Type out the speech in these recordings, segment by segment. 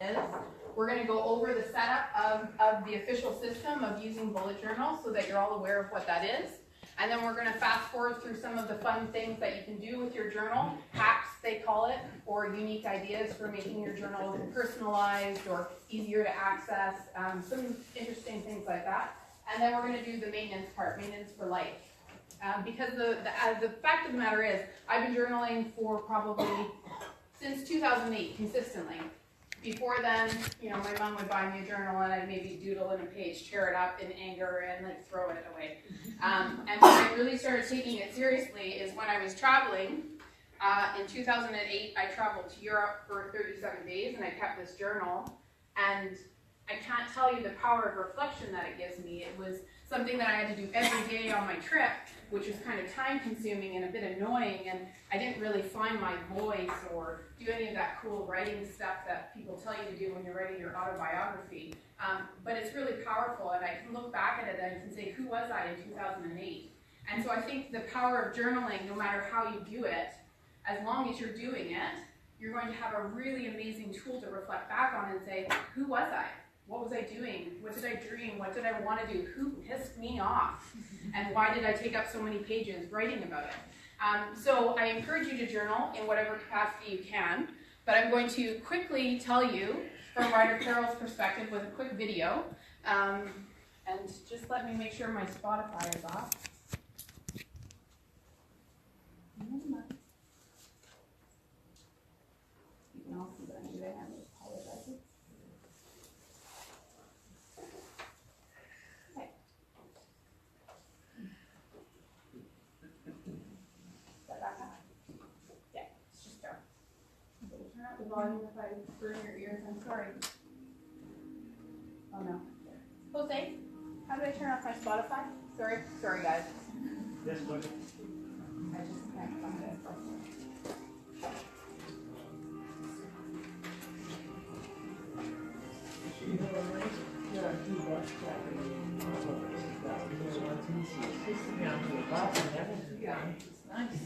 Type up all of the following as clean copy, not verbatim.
is. We're going to go over the setup of the official system of using bullet journals so that you're all aware of what that is. And then we're going to fast forward through some of the fun things that you can do with your journal, hacks they call it, or unique ideas for making your journal personalized or easier to access, some interesting things like that. And then we're going to do the maintenance part, maintenance for life. Because the fact of the matter is, I've been journaling for probably since 2008 consistently. Before then, you know, my mom would buy me a journal and I'd maybe doodle in a page, tear it up in anger, and like throw it away. And when I really started taking it seriously is when I was traveling. In 2008, I traveled to Europe for 37 days and I kept this journal. And I can't tell you the power of reflection that it gives me. It was something that I had to do every day on my trip, which was kind of time consuming and a bit annoying, and I didn't really find my voice or do any of that cool writing stuff that people tell you to do when you're writing your autobiography. But it's really powerful, and I can look back at it and I can say, who was I in 2008? And so I think the power of journaling, no matter how you do it, as long as you're doing it, you're going to have a really amazing tool to reflect back on and say, who was I? What was I doing? What did I dream? What did I want to do? Who pissed me off? And why did I take up so many pages writing about it? So I encourage you to journal in whatever capacity you can, but I'm going to quickly tell you from Ryder Carroll's perspective with a quick video. And just let me make sure my Spotify is off. You can all see that I'm doing. I'm apologizing. The volume if I burn your ears, I'm sorry. Oh no. Jose, how do I turn off my Spotify? Sorry guys. Yes, go ahead. I just can't find it. Yeah, it's nice.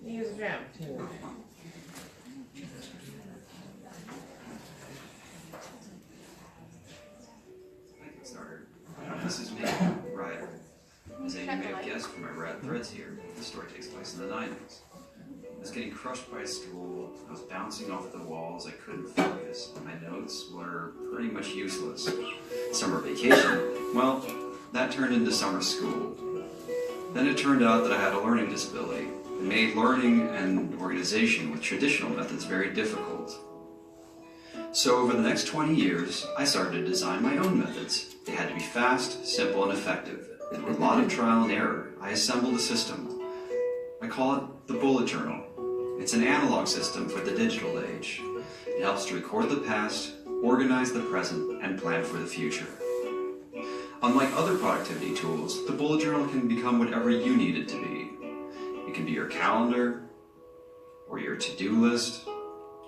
He is jam too. This is me, Ryder. As you may have guessed from my red threads here, the story takes place in the 90s. I was getting crushed by school, I was bouncing off the walls, I couldn't focus, and my notes were pretty much useless. Summer vacation, well, that turned into summer school. Then it turned out that I had a learning disability. It made learning and organization with traditional methods very difficult. So over the next 20 years, I started to design my own methods. They had to be fast, simple, and effective. And with a lot of trial and error, I assembled a system. I call it the bullet journal. It's an analog system for the digital age. It helps to record the past, organize the present, and plan for the future. Unlike other productivity tools, the bullet journal can become whatever you need it to be. It can be your calendar, or your to-do list,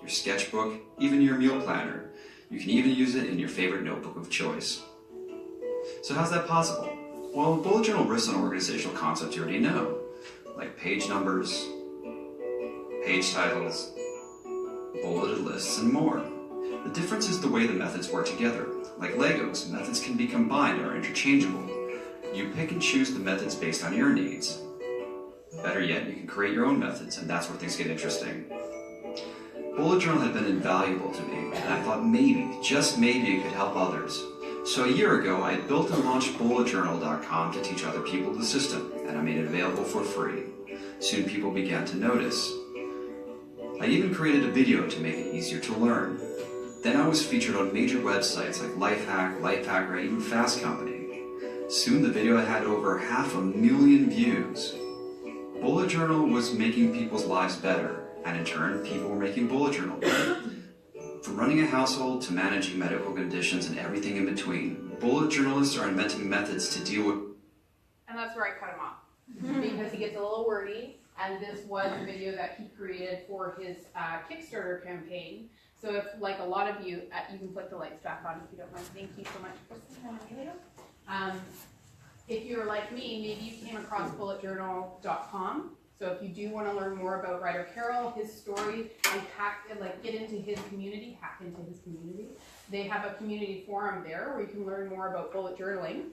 your sketchbook, even your meal planner. You can even use it in your favorite notebook of choice. So how's that possible? Well, a bullet journal rests on organizational concepts you already know, like page numbers, page titles, bulleted lists, and more. The difference is the way the methods work together. Like Legos, methods can be combined or interchangeable. You pick and choose the methods based on your needs. Better yet, you can create your own methods, and that's where things get interesting. Bullet journal had been invaluable to me, and I thought maybe, just maybe, it could help others. So a year ago, I had built and launched bulletjournal.com to teach other people the system, and I made it available for free. Soon people began to notice. I even created a video to make it easier to learn. Then I was featured on major websites like Lifehack, Lifehacker, and even Fast Company. Soon the video had over 500,000 views. Bullet journal was making people's lives better, and in turn, people were making bullet journal better. From running a household to managing medical conditions and everything in between, bullet journalists are inventing methods to deal with... And that's where I cut him off, because he gets a little wordy, and this was a video that he created for his Kickstarter campaign. So if, like a lot of you, you can put the lights back on if you don't mind. Thank you so much. If you're like me, maybe you came across bulletjournal.com So if you do want to learn more about Ryder Carroll, his story, and get into his community, hack into his community, they have a community forum there where you can learn more about bullet journaling.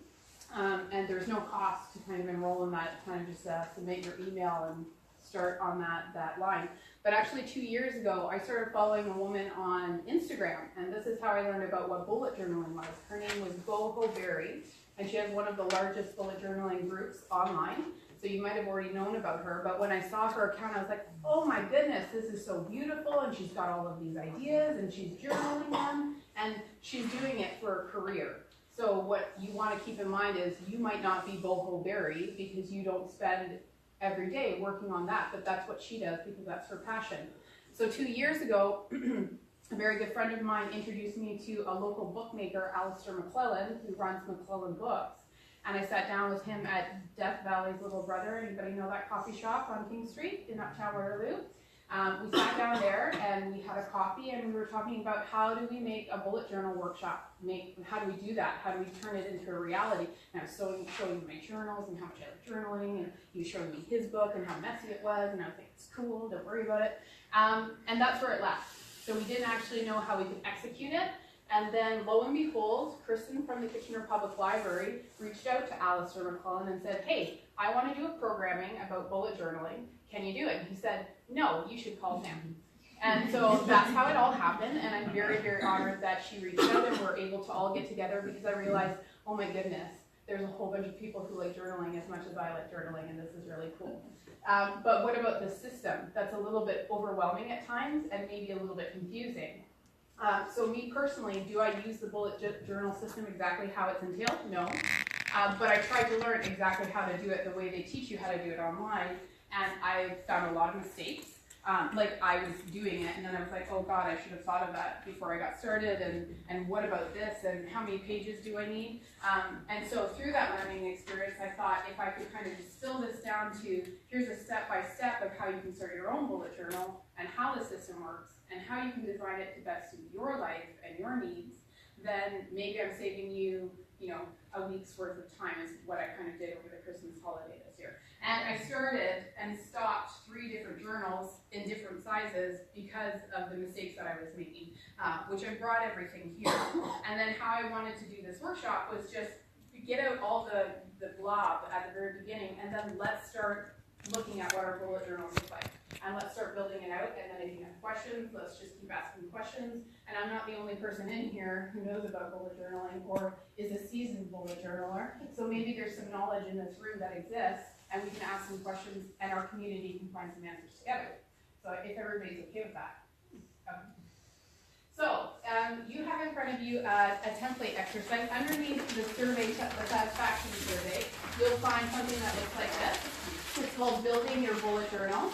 And there's no cost to kind of enroll in that, kind of just submit your email and start on that line. But actually 2 years ago, I started following a woman on Instagram, and this is how I learned about what bullet journaling was. Her name was Boho Berry, and she has one of the largest bullet journaling groups online. So you might have already known about her, but when I saw her account, I was like, oh my goodness, this is so beautiful, and she's got all of these ideas, and she's journaling them, and she's doing it for a career. So what you want to keep in mind is you might not be Boho Berry because you don't spend every day working on that, but that's what she does because that's her passion. So 2 years ago, a very good friend of mine introduced me to a local bookmaker, Alistair McClellan, who runs McClellan Books. And I sat down with him at Death Valley's Little Brother. Anybody know that coffee shop on King Street in Uptown Waterloo? We sat down there and we had a coffee and we were talking about how do we make a bullet journal workshop? How do we do that? How do we turn it into a reality? And I was showing him my journals and how much I like journaling, and he was showing me his book and how messy it was, and I was like, it's cool, don't worry about it. And that's where it left. So we didn't actually know how we could execute it. And then, lo and behold, Kristen from the Kitchener Public Library reached out to Alistair McClellan and said, hey, I want to do a programming about bullet journaling. Can you do it? And he said, no, you should call Pam. And so that's how it all happened, and I'm very, very honored that she reached out and we're able to all get together because I realized, oh my goodness, there's a whole bunch of people who like journaling as much as I like journaling, and this is really cool. But what about the system? That's a little bit overwhelming at times and maybe a little bit confusing. So me personally, do I use the bullet journal system exactly how it's entailed? No. But I tried to learn exactly how to do it the way they teach you how to do it online, and I found a lot of mistakes. Like I was doing it, and then I was like, oh God, I should have thought of that before I got started, and what about this, and how many pages do I need? And so through that learning experience, I thought if I could kind of distill this down to, here's a step-by-step of how you can start your own bullet journal, and how the system works, and how you can design it to best suit your life and your needs, then maybe I'm saving you, a week's worth of time is what I kind of did over the Christmas holiday this year. And I started and stopped 3 different journals in different sizes because of the mistakes that I was making, which I brought everything here. And then how I wanted to do this workshop was just get out all the blob at the very beginning, and then let's start looking at what our bullet journals look like. And let's start building it out, and then if you have questions, let's just keep asking questions. And I'm not the only person in here who knows about bullet journaling or is a seasoned bullet journaler. So maybe there's some knowledge in this room that exists, and we can ask some questions, and our community can find some answers together. So if everybody's okay with that. Okay. So you have in front of you a template exercise. Underneath the survey, the satisfaction survey, you'll find something that looks like this. It's called Building Your Bullet Journal.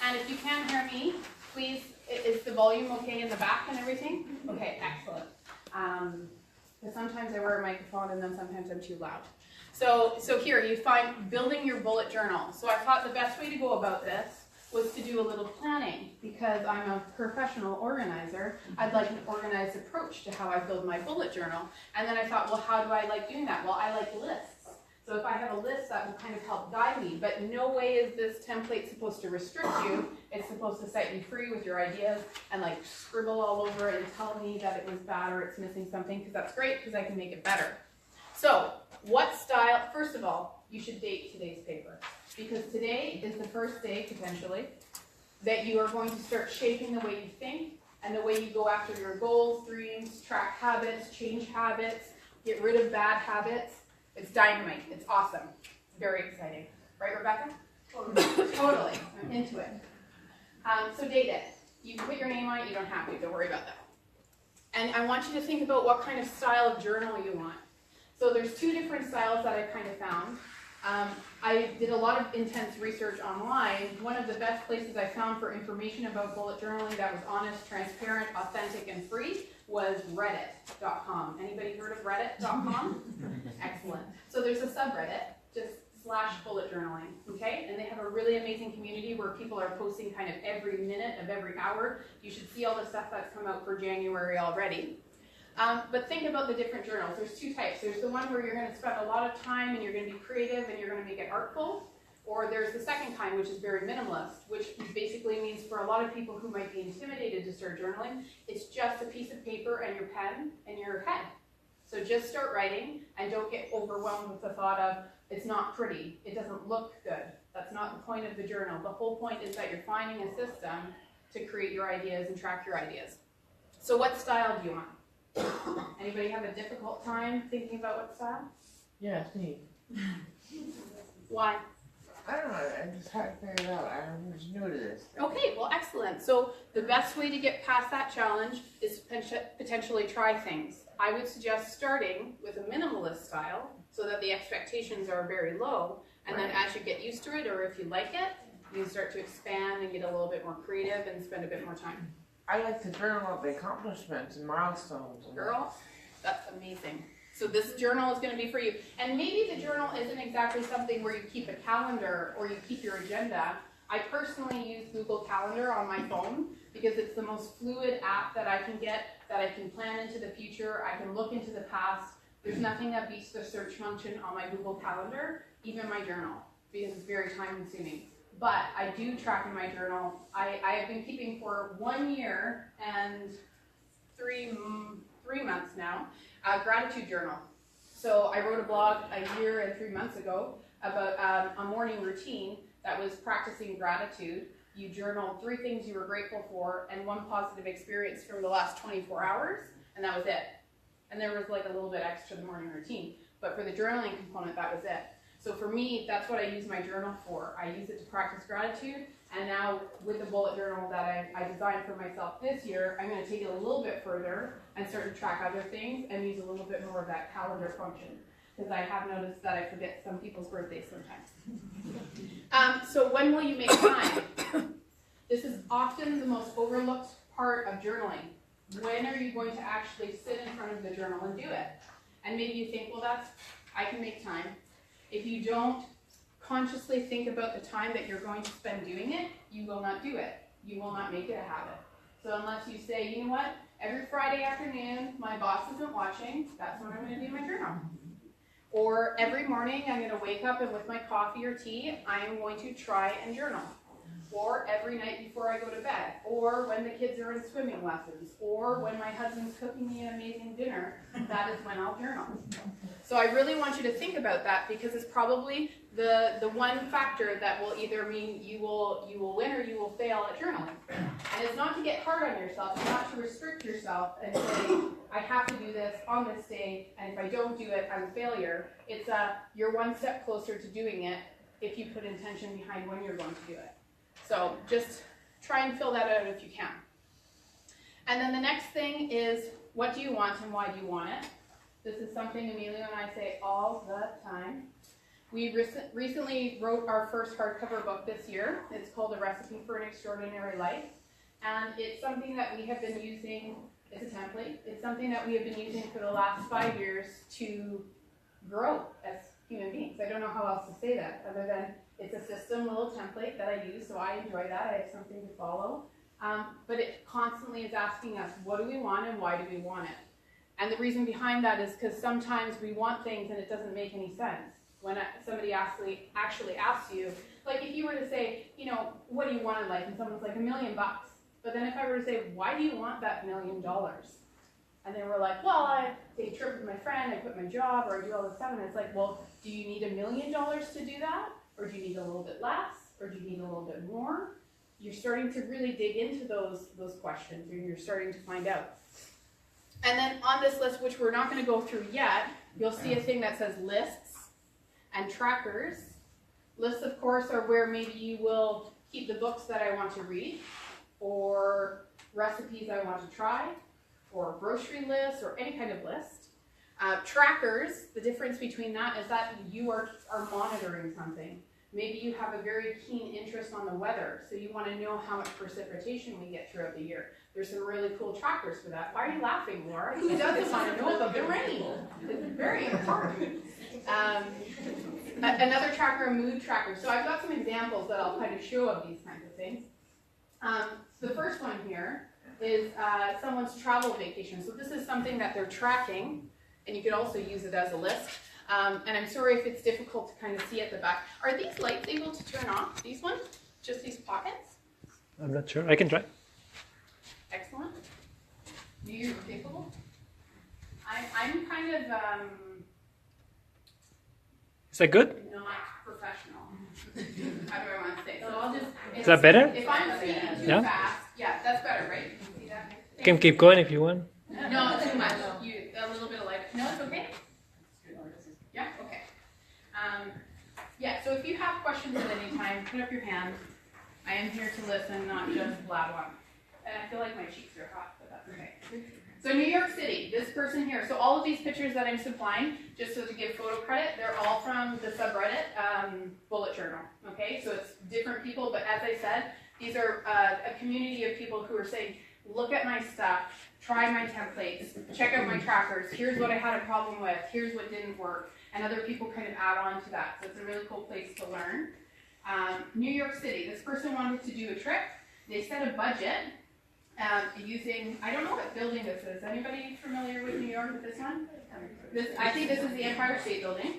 And if you can't hear me, please, is the volume okay in the back and everything? Okay, excellent. Because sometimes I wear a microphone and then sometimes I'm too loud. So here you find Building Your Bullet Journal. So I thought the best way to go about this was to do a little planning. Because I'm a professional organizer, I'd like an organized approach to how I build my bullet journal. And then I thought, well, how do I like doing that? Well, I like lists. So if I have a list, that will kind of help guide me. But no way is this template supposed to restrict you. It's supposed to set you free with your ideas and like scribble all over it and tell me that it was bad or it's missing something, because that's great because I can make it better. So what style, first of all, you should date today's paper, because today is the first day, potentially, that you are going to start shaping the way you think and the way you go after your goals, dreams, track habits, change habits, get rid of bad habits. It's dynamite. It's awesome. It's very exciting. Right, Rebecca? Totally. I'm into it. So date it. You can put your name on it. You don't have to. Don't worry about that. And I want you to think about what kind of style of journal you want. So there's 2 different styles that I kind of found. I did a lot of intense research online. One of the best places I found for information about bullet journaling that was honest, transparent, authentic, and free was reddit.com. Anybody heard of reddit.com? Excellent. So there's a subreddit, just /bullet journaling, okay? And they have a really amazing community where people are posting kind of every minute of every hour. You should see all the stuff that's come out for January already. But think about the different journals. There's 2 types. There's the one where you're going to spend a lot of time and you're going to be creative and you're going to make it artful. Or there's the second kind, which is very minimalist, which basically means for a lot of people who might be intimidated to start journaling, it's just a piece of paper and your pen and your head. So just start writing and don't get overwhelmed with the thought of, it's not pretty, it doesn't look good. That's not the point of the journal. The whole point is that you're finding a system to create your ideas and track your ideas. So what style do you want? Anybody have a difficult time thinking about what style? Yeah, it's me. Why? I don't know, I just had to figure it out. I'm just new to this. Okay, well, excellent. So the best way to get past that challenge is to potentially try things. I would suggest starting with a minimalist style so that the expectations are very low, and then as you get used to it, or if you like it, you start to expand and get a little bit more creative and spend a bit more time. I like to journal up the accomplishments and milestones. Girl, that's amazing. So this journal is going to be for you. And maybe the journal isn't exactly something where you keep a calendar or you keep your agenda. I personally use Google Calendar on my phone because it's the most fluid app that I can get, that I can plan into the future, I can look into the past. There's nothing that beats the search function on my Google Calendar, even my journal, because it's very time consuming. But I do track in my journal. I have been keeping for 1 year and three months now, a gratitude journal. So I wrote a blog a year and 3 months ago about a morning routine that was practicing gratitude. You journaled 3 things you were grateful for and 1 positive experience from the last 24 hours, and that was it. And there was like a little bit extra the morning routine, but for the journaling component, that was it. So for me, that's what I use my journal for. I use it to practice gratitude, and now with the bullet journal that I designed for myself this year, I'm going to take it a little bit further and start to track other things and use a little bit more of that calendar function, because I have noticed that I forget some people's birthdays sometimes. So when will you make time? This is often the most overlooked part of journaling. When are you going to actually sit in front of the journal and do it? And maybe you think, well, I can make time. If you don't consciously think about the time that you're going to spend doing it, you will not do it. You will not make it a habit. So unless you say, you know what, every Friday afternoon, my boss isn't watching, that's when I'm going to do my journal. Or every morning, I'm going to wake up and with my coffee or tea, I am going to try and journal. Or every night before I go to bed, or when the kids are in swimming lessons, or when my husband's cooking me an amazing dinner, that is when I'll journal. So I really want you to think about that, because it's probably the one factor that will either mean you will win or you will fail at journaling. And it's not to get hard on yourself, it's not to restrict yourself and say, I have to do this on this day, and if I don't do it, I'm a failure. It's you're one step closer to doing it if you put intention behind when you're going to do it. So just try and fill that out if you can. And then the next thing is, what do you want and why do you want it? This is something Amelia and I say all the time. We recently wrote our first hardcover book this year. It's called A Recipe for an Extraordinary Life. And it's something that we have been using, it's a template, it's something that we have been using for the last 5 years to grow as human beings. I don't know how else to say that, other than it's a system, little template that I use, so I enjoy that. I have something to follow. But it constantly is asking us, what do we want and why do we want it? And the reason behind that is because sometimes we want things and it doesn't make any sense. When somebody actually asks you, like if you were to say, you know, what do you want in life? And someone's like, $1 million. But then if I were to say, why do you want that $1 million? And they were like, well, I take a trip with my friend, I quit my job, or I do all this stuff. And it's like, well, do you need $1 million to do that? Or do you need a little bit less? Or do you need a little bit more? You're starting to really dig into those questions, and you're starting to find out. And then on this list, which we're not going to go through yet, you'll see a thing that says lists and trackers. Lists, of course, are where maybe you will keep the books that I want to read, or recipes I want to try, or grocery lists, or any kind of list. Trackers, the difference between that is that you are monitoring something. Maybe you have a very keen interest on the weather, so you want to know how much precipitation we get throughout the year. There's some really cool trackers for that. Why are you laughing, Laura? Who doesn't want to know about the rain? It's very important. Another tracker, a mood tracker. So I've got some examples that I'll kind of show of these kinds of things. The first one here is someone's travel vacation. So this is something that they're tracking, and you could also use it as a list. And I'm sorry if it's difficult to kind of see at the back. Are these lights able to turn off, these ones? Just these pockets? I'm not sure. I can try. Excellent. You're capable? I'm kind of Is that good? not professional. How do I want to say? So I'll just. Is that better? If I'm speaking too Yeah? fast, yeah, that's better, right? You can see that? You can keep going if you want. No, too much. A little bit of light. No, it's okay. Yeah. Okay. Yeah. So if you have questions at any time, put up your hand. I am here to listen, not just blab on. And I feel like my cheeks are hot, but that's okay. So New York City, this person here. So all of these pictures that I'm supplying, just so to give photo credit, they're all from the subreddit bullet journal. Okay, so it's different people, but as I said, these are a community of people who are saying, look at my stuff, try my templates, check out my trackers, here's what I had a problem with, here's what didn't work, and other people kind of add on to that. So it's a really cool place to learn. New York City, this person wanted to do a trip. They set a budget using, I don't know what building this is. Anybody familiar with New York with this one? I think this is the Empire State Building.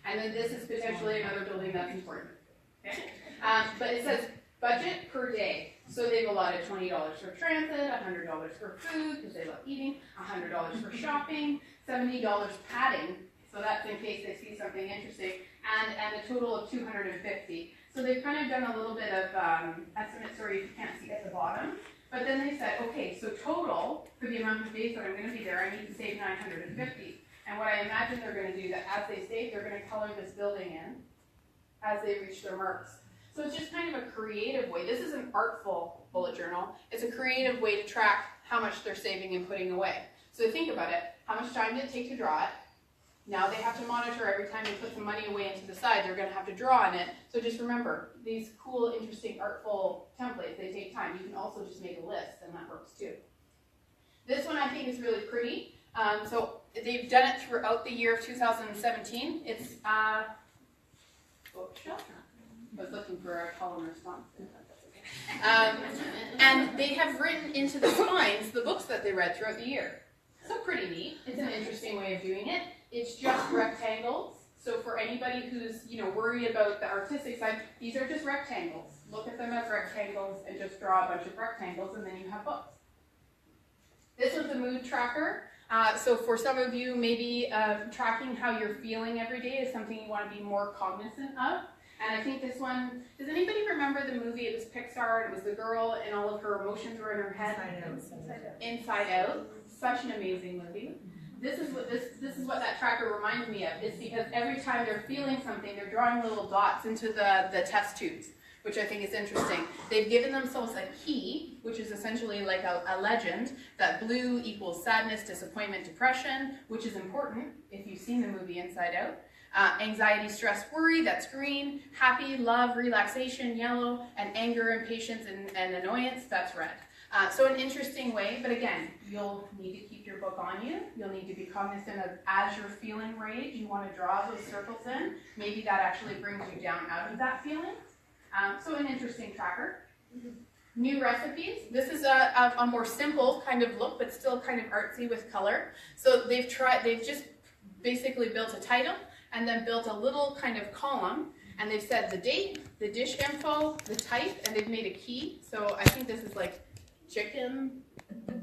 And then this is potentially another building that's important. Okay? But it says budget per day. So they've allotted $20 for transit, $100 for food, because they love eating, $100 for shopping, $70 padding, so that's in case they see something interesting, and a total of $250. So they've kind of done a little bit of estimates, or you can't see at the bottom. But then they said, okay, so total for the amount of days that I'm going to be there, I need to save $950. And what I imagine they're going to do, that as they save, they're going to color this building in as they reach their marks. So it's just kind of a creative way. This is an artful bullet journal. It's a creative way to track how much they're saving and putting away. So think about it. How much time did it take to draw it? Now they have to monitor every time they put some money away into the side, they're going to have to draw on it. So just remember, these cool, interesting, artful templates, they take time. You can also just make a list, and that works too. This one I think is really pretty. So they've done it throughout the year of 2017. It's bookshelf. I was looking for a column response. And they have written into the spines the books that they read throughout the year. So pretty neat. It's an interesting way of doing it. It's just rectangles. So for anybody who's worried about the artistic side, these are just rectangles. Look at them as rectangles and just draw a bunch of rectangles, and then you have books. This one's a mood tracker. So for some of you, maybe tracking how you're feeling every day is something you want to be more cognizant of. And I think this one, does anybody remember the movie? It was Pixar, and it was the girl and all of her emotions were in her head. Inside Out. Such an amazing movie. This is what that tracker reminds me of. It's because every time they're feeling something, they're drawing little dots into the test tubes, which I think is interesting. They've given themselves a key, which is essentially like a legend, that blue equals sadness, disappointment, depression, which is important if you've seen the movie Inside Out. Anxiety, stress, worry, that's green. Happy, love, relaxation, yellow. And anger, impatience, and annoyance, that's red. So an interesting way, but again, you'll need to keep your book on you. You'll need to be cognizant of, as you're feeling rage, you want to draw those circles in. Maybe that actually brings you down out of that feeling. So an interesting tracker. New recipes. This is a more simple kind of look, but still kind of artsy with color. So they've just basically built a title and then built a little kind of column, and they've said the date, the dish info, the type, and they've made a key. So I think this is like chicken.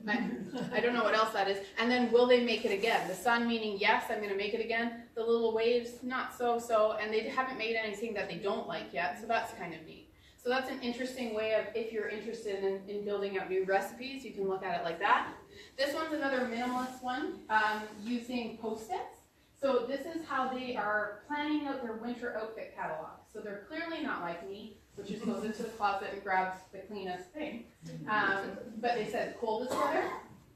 I don't know what else that is. And then will they make it again? The sun meaning yes, I'm going to make it again. The little waves, not so. And they haven't made anything that they don't like yet, so that's kind of neat. So that's an interesting way of, if you're interested in building out new recipes, you can look at it like that. This one's another minimalist one, using Post-its. So this is how they are planning out their winter outfit catalog. So they're clearly not like me, which just goes into the closet and grabs the cleanest thing. But they said coldest weather,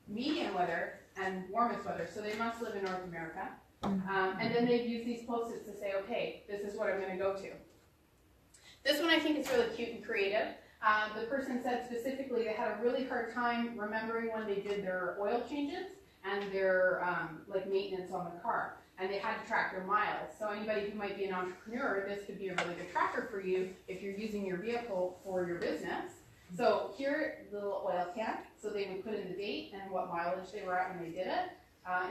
medium weather, and warmest weather. So they must live in North America. And then they've used these Post-its to say, okay, this is what I'm going to go to. This one I think is really cute and creative. The person said specifically they had a really hard time remembering when they did their oil changes and their like maintenance on the car. And they had to track their miles. So anybody who might be an entrepreneur, this could be a really good tracker for you if you're using your vehicle for your business. So here, the little oil can. So they would put in the date and what mileage they were at when they did it.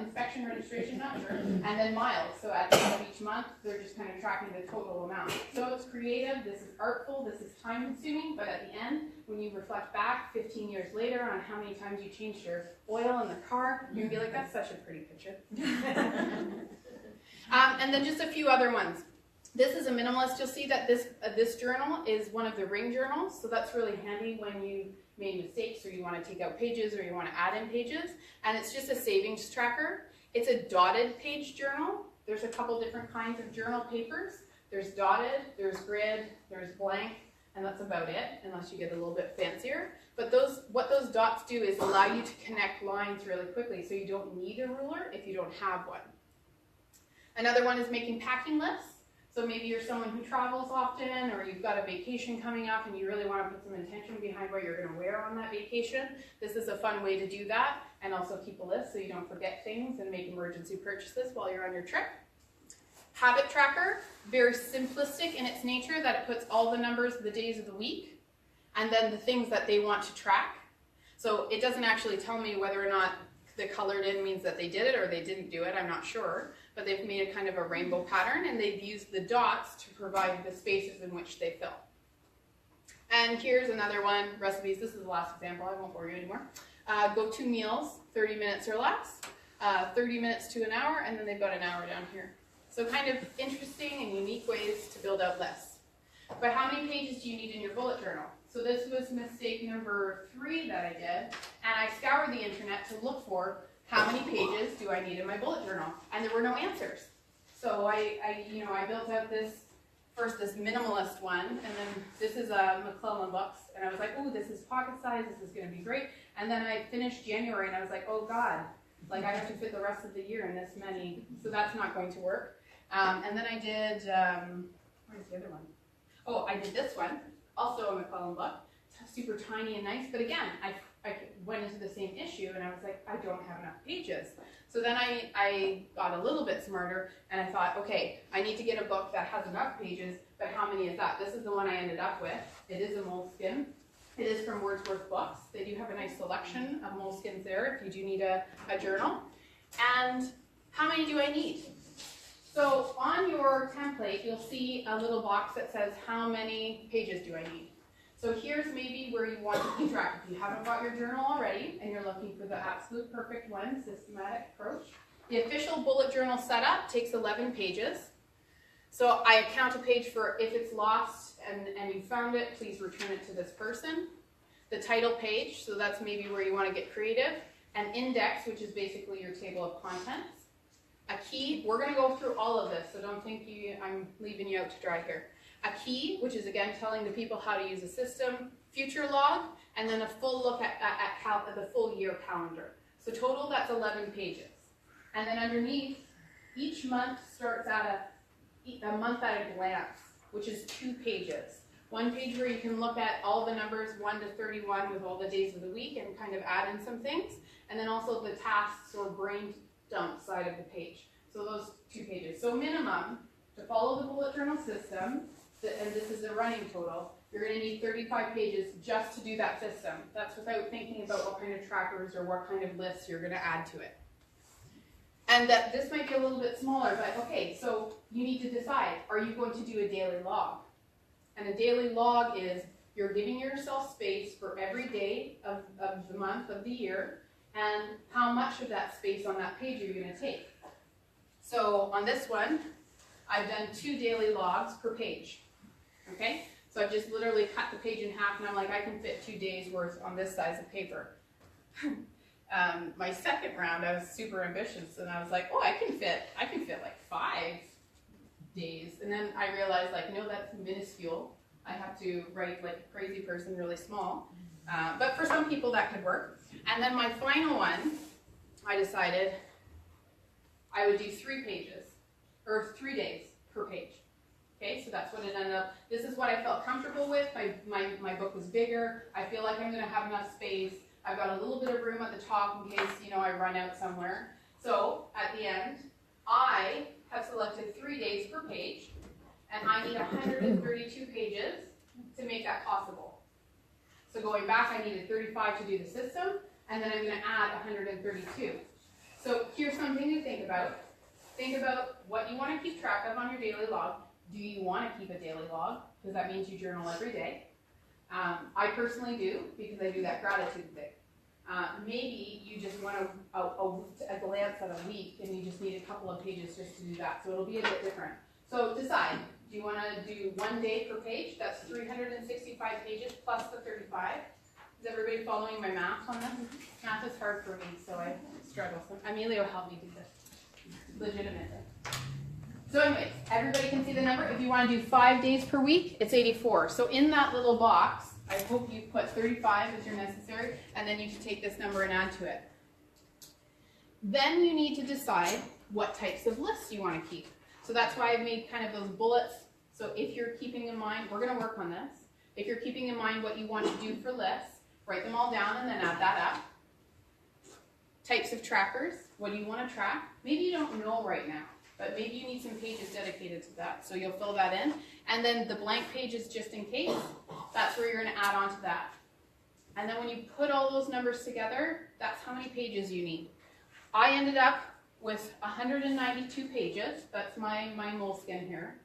inspection, registration, not sure, and then miles. So at the end of each month, they're just kind of tracking the total amount. So it's creative, this is artful, this is time consuming, but at the end, when you reflect back 15 years later on how many times you changed your oil in the car, you're gonna be like, that's such a pretty picture. And then just a few other ones. This is a minimalist. You'll see that this journal is one of the ring journals, so that's really handy when you made mistakes or you want to take out pages or you want to add in pages. And it's just a savings tracker. It's a dotted page journal. There's a couple different kinds of journal papers. There's dotted, there's grid, there's blank, and that's about it, unless you get a little bit fancier. But what those dots do is allow you to connect lines really quickly, so you don't need a ruler if you don't have one. Another one is making packing lists. So maybe you're someone who travels often, or you've got a vacation coming up and you really want to put some intention behind what you're going to wear on that vacation. This is a fun way to do that, and also keep a list so you don't forget things and make emergency purchases while you're on your trip. Habit Tracker, very simplistic in its nature, that it puts all the numbers, the days of the week, and then the things that they want to track. So it doesn't actually tell me whether or not the colored in means that they did it or they didn't do it, I'm not sure. But they've made a kind of a rainbow pattern, and they've used the dots to provide the spaces in which they fill. And here's another one, recipes. This is the last example, I won't bore you anymore. Go-to meals, 30 minutes or less, 30 minutes to an hour, and then they've got an hour down here. So kind of interesting and unique ways to build out lists. But how many pages do you need in your bullet journal? So this was mistake number 3 that I did, and I scoured the internet to look for how many pages do I need in my bullet journal, and there were no answers. So I built out this minimalist one, and then this is a McClellan books, and I was like, oh, this is pocket size, this is going to be great. And then I finished January, and I was like, oh God, like I have to fit the rest of the year in this many, so that's not going to work. And then I did, where's the other one? Oh, I did this one, also a McClellan book, super tiny and nice, but again, I went into the same issue, and I was like, I don't have enough pages. So then I got a little bit smarter, and I thought, okay, I need to get a book that has enough pages, but how many is that? This is the one I ended up with. It is a moleskin. It is from Wordsworth Books. They do have a nice selection of moleskins there if you do need a journal. And how many do I need? So on your template, you'll see a little box that says, how many pages do I need? So here's maybe where you want to keep track. If you haven't got your journal already and you're looking for the absolute perfect one, systematic approach. The official bullet journal setup takes 11 pages. So I count a page for if it's lost and you found it, please return it to this person. The title page, so that's maybe where you want to get creative. An index, which is basically your table of contents. A key, we're going to go through all of this, so don't think I'm leaving you out to dry here. A key, which is again telling the people how to use a system, future log, and then a full look at the full year calendar. So total, that's 11 pages. And then underneath, each month starts at a month at a glance, which is 2 pages. One page where you can look at all the numbers 1 to 31 with all the days of the week and kind of add in some things. And then also the tasks or brain dump side of the page. So those 2 pages. So minimum, to follow the bullet journal system, and this is the running total, you're going to need 35 pages just to do that system. That's without thinking about what kind of trackers or what kind of lists you're going to add to it. And that this might be a little bit smaller, but okay, so you need to decide, are you going to do a daily log? And a daily log is you're giving yourself space for every day of the month, of the year, and how much of that space on that page are you going to take. So on this one, I've done 2 daily logs per page. Okay, so I've just literally cut the page in half, and I'm like, I can fit 2 days worth on this size of paper. My second round, I was super ambitious, and I was like, oh, I can fit like 5 days. And then I realized, like, no, that's minuscule. I have to write like a crazy person, really small. But for some people, that could work. And then my final one, I decided I would do 3 pages, or 3 days per page. Okay, so that's what it ended up. This is what I felt comfortable with. My book was bigger. I feel like I'm going to have enough space. I've got a little bit of room at the top in case, I run out somewhere. So at the end, I have selected 3 days per page, and I need 132 pages to make that possible. So going back, I needed 35 to do the system, and then I'm going to add 132. So here's something to think about. Think about what you want to keep track of on your daily log. Do you want to keep a daily log? Because that means you journal every day. I personally do, because I do that gratitude thing. Maybe you just want a glance at a week and you just need a couple of pages just to do that. So it'll be a bit different. So decide, do you want to do 1 day per page? That's 365 pages plus the 35. Is everybody following my math on this? Math is hard for me, so I struggle. So Emilio helped me do this, legitimately. So anyways, everybody can see the number. If you want to do 5 days per week, it's 84. So in that little box, I hope you put 35 as your necessary, and then you can take this number and add to it. Then you need to decide what types of lists you want to keep. So that's why I've made kind of those bullets. So if you're keeping in mind, we're going to work on this. If you're keeping in mind what you want to do for lists, write them all down and then add that up. Types of trackers, what do you want to track? Maybe you don't know right now, but maybe you need some pages dedicated to that. So you'll fill that in. And then the blank pages just in case, that's where you're going to add on to that. And then when you put all those numbers together, that's how many pages you need. I ended up with 192 pages. That's my moleskin here.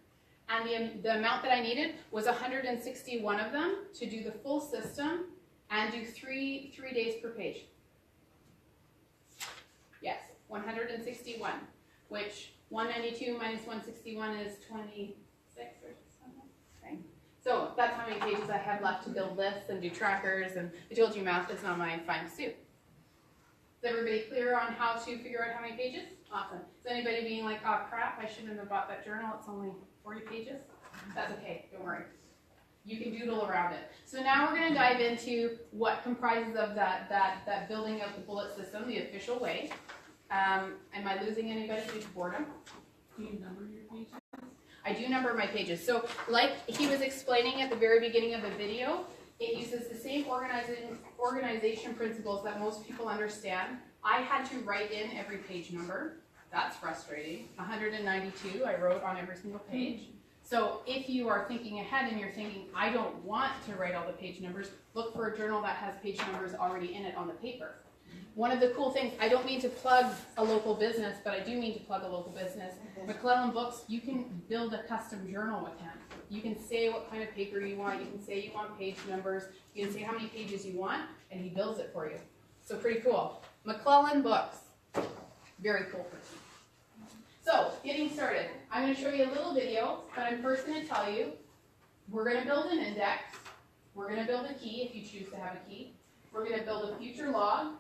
And the amount that I needed was 161 of them to do the full system and do three days per page. Yes, 161, which 192 minus 161 is 26 or something. Okay. So that's how many pages I have left to build lists and do trackers, and I told you math is not my finest suit. Is everybody clear on how to figure out how many pages? Awesome. Is anybody being like, oh crap, I shouldn't have bought that journal, it's only 40 pages? That's okay, don't worry. You can doodle around it. So now we're going to dive into what comprises of that building of the bullet system, the official way. Am I losing anybody due to boredom? Do you number your pages? I do number my pages. So like he was explaining at the very beginning of the video, it uses the same organization principles that most people understand. I had to write in every page number. That's frustrating. 192 I wrote on every single page. So if you are thinking ahead and you're thinking, I don't want to write all the page numbers, look for a journal that has page numbers already in it on the paper. One of the cool things, I don't mean to plug a local business, but I do mean to plug a local business. McClellan Books, you can build a custom journal with him. You can say what kind of paper you want, you can say you want page numbers, you can say how many pages you want, and he builds it for you. So pretty cool. McClellan Books, very cool person. So, getting started. I'm going to show you a little video, but I'm first going to tell you, we're going to build an index, we're going to build a key if you choose to have a key, we're going to build a future log,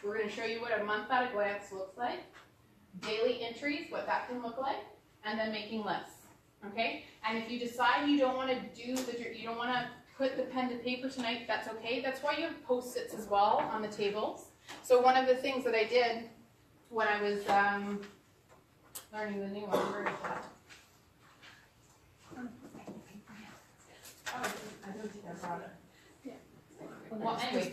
we're going to show you what a month at a glance looks like, daily entries, what that can look like, and then making lists, okay? And if you decide you don't want to you don't want to put the pen to paper tonight, that's okay. That's why you have Post-its as well on the tables. So one of the things that I did when I was learning the new one, where is that? Oh, I don't think I brought it. Well, anyway,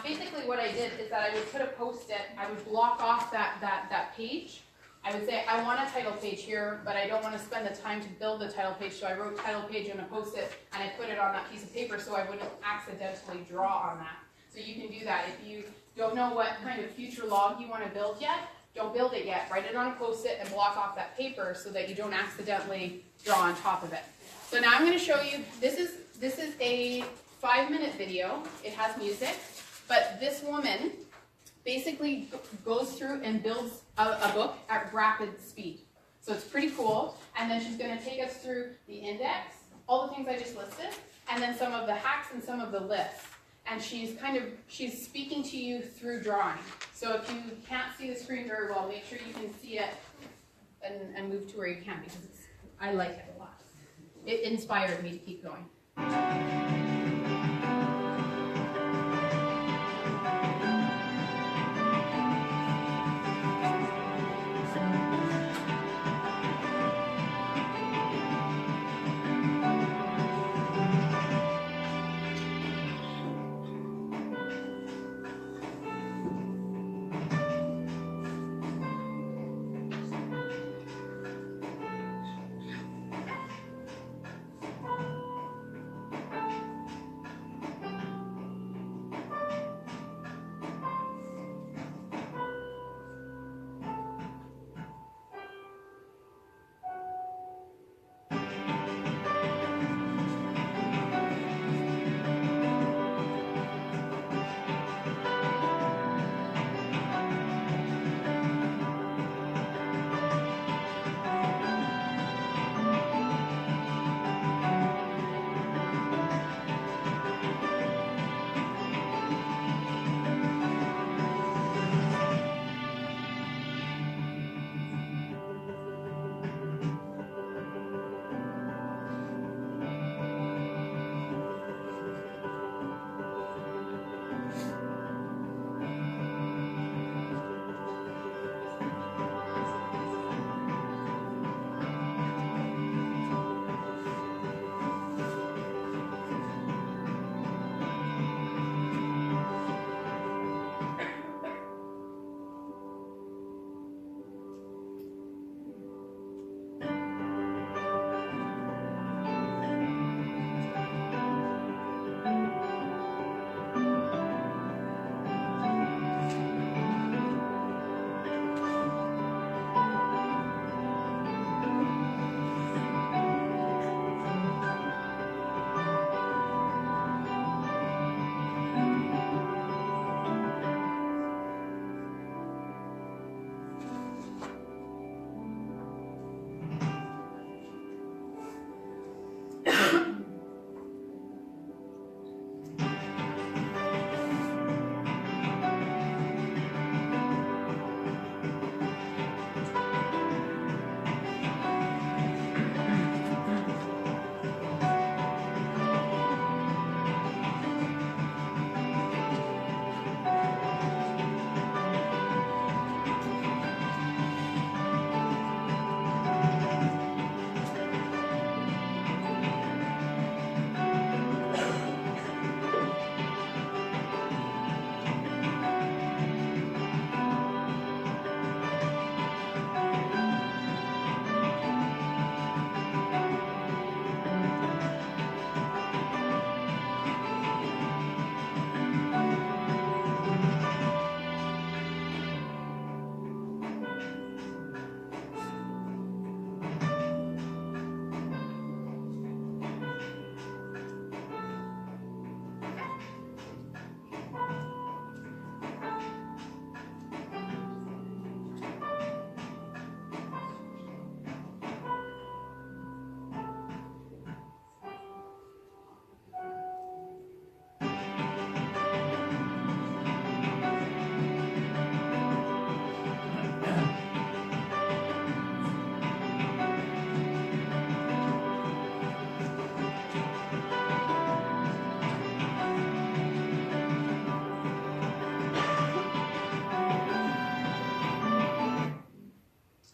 basically what I did is that I would put a Post-it, I would block off that page. I would say, I want a title page here, but I don't want to spend the time to build the title page, so I wrote title page on a Post-it, and I put it on that piece of paper so I wouldn't accidentally draw on that. So you can do that. If you don't know what kind of future log you want to build yet, don't build it yet. Write it on a Post-it and block off that paper so that you don't accidentally draw on top of it. So now I'm going to show you, this is a 5-minute video. It has music, but this woman basically goes through and builds a book at rapid speed. So it's pretty cool. And then she's going to take us through the index, all the things I just listed, and then some of the hacks and some of the lists. And she's speaking to you through drawing. So if you can't see the screen very well, make sure you can see it and move to where you can, because I like it a lot. It inspired me to keep going.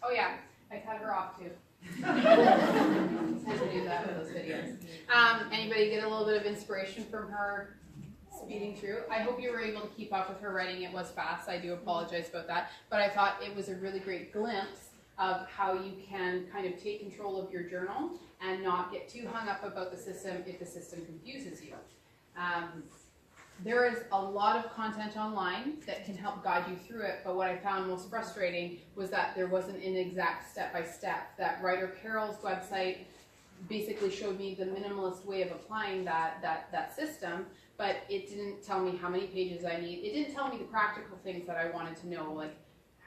Oh yeah, I cut her off too. I tend to do that with those videos. Anybody get a little bit of inspiration from her speeding through? I hope you were able to keep up with her writing. It was fast. I do apologize about that. But I thought it was a really great glimpse of how you can kind of take control of your journal and not get too hung up about the system if the system confuses you. There is a lot of content online that can help guide you through it, but what I found most frustrating was that there wasn't an exact step-by-step. That writer Carol's website basically showed me the minimalist way of applying that system, but it didn't tell me how many pages I need. It didn't tell me the practical things that I wanted to know, like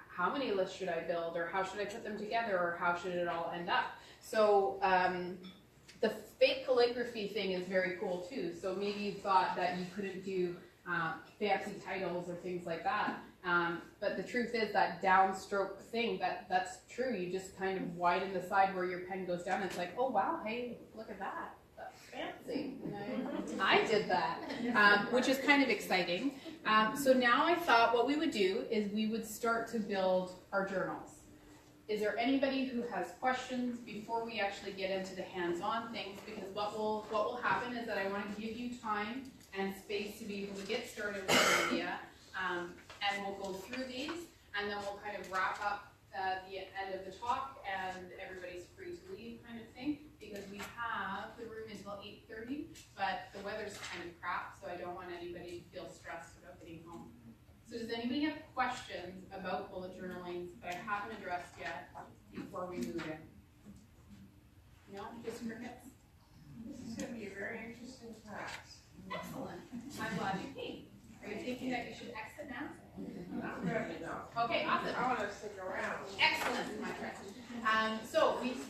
how many lists should I build, or how should I put them together, or how should it all end up. So the fake calligraphy thing is very cool too. So maybe you thought that you couldn't do fancy titles or things like that. But the truth is that downstroke thing, that's true. You just kind of widen the side where your pen goes down. It's like, oh wow, hey, look at that. That's fancy. I did that, which is kind of exciting. So now I thought what we would do is we would start to build our journals. Is there anybody who has questions before we actually get into the hands-on things? Because what will happen is that I want to give you time and space to be able to get started with your idea, and we'll go through these, and then we'll kind of wrap up the end of the talk, and everybody's free to leave, kind of thing. Because we have the room until 8:30, but the weather's kind of crap, so I don't want anybody to feel stressed about getting home. So does anybody have questions about bullet journaling that I haven't addressed yet before we move in? No? Just crickets? This is going to be a very interesting class. Excellent. I'm glad you came. Are you thinking that you should exit now? Not really, no. Okay, awesome. I want to stick around. Excellent, my friend.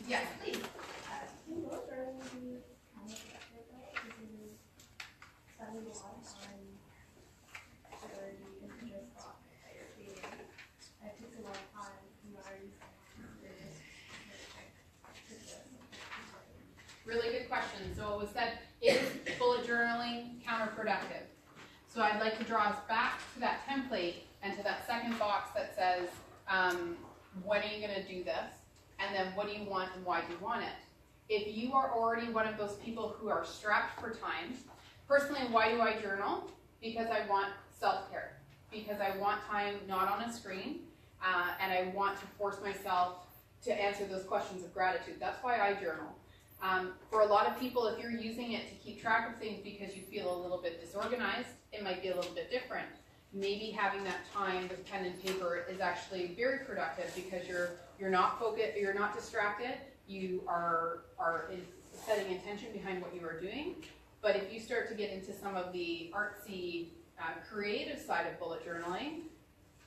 Yes, please. Really good question. So it was said, is bullet journaling counterproductive? So I'd like to draw us back to that template and to that second box that says, when are you going to do this? And then what do you want and why do you want it? If you are already one of those people who are strapped for time, personally, why do I journal? Because I want self-care. Because I want time not on a screen, and I want to force myself to answer those questions of gratitude. That's why I journal. For a lot of people, if you're using it to keep track of things because you feel a little bit disorganized, it might be a little bit different. Maybe having that time with pen and paper is actually very productive because you're not focused, you're not distracted, you are setting intention behind what you are doing. But if you start to get into some of the artsy, creative side of bullet journaling,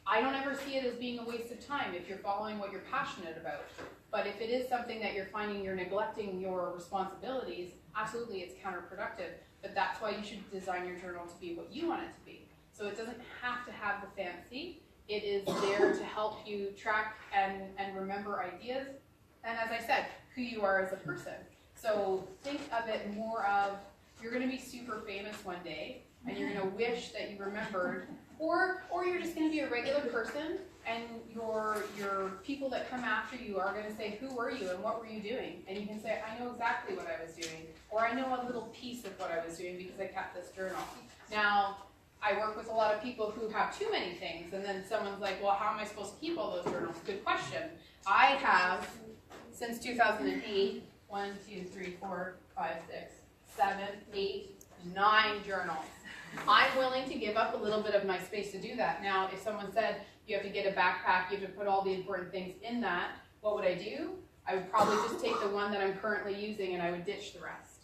I don't ever see it as being a waste of time if you're following what you're passionate about. But if it is something that you're finding you're neglecting your responsibilities, absolutely it's counterproductive. But that's why you should design your journal to be what you want it to be. So it doesn't have to have the fancy. It is there to help you track and remember ideas. And as I said, who you are as a person. So think of it more of, you're going to be super famous one day, and you're going to wish that you remembered, or you're just going to be a regular person, and your people that come after you are going to say, who were you and what were you doing? And you can say, I know exactly what I was doing, or I know a little piece of what I was doing because I kept this journal. Now, I work with a lot of people who have too many things, and then someone's like, well, how am I supposed to keep all those journals? Good question. I have, since 2008, 1, 2, 3, 4, 5, 6, 7, 8, 9 journals. I'm willing to give up a little bit of my space to do that. Now, if someone said, you have to get a backpack, you have to put all the important things in that, what would I do? I would probably just take the one that I'm currently using and I would ditch the rest.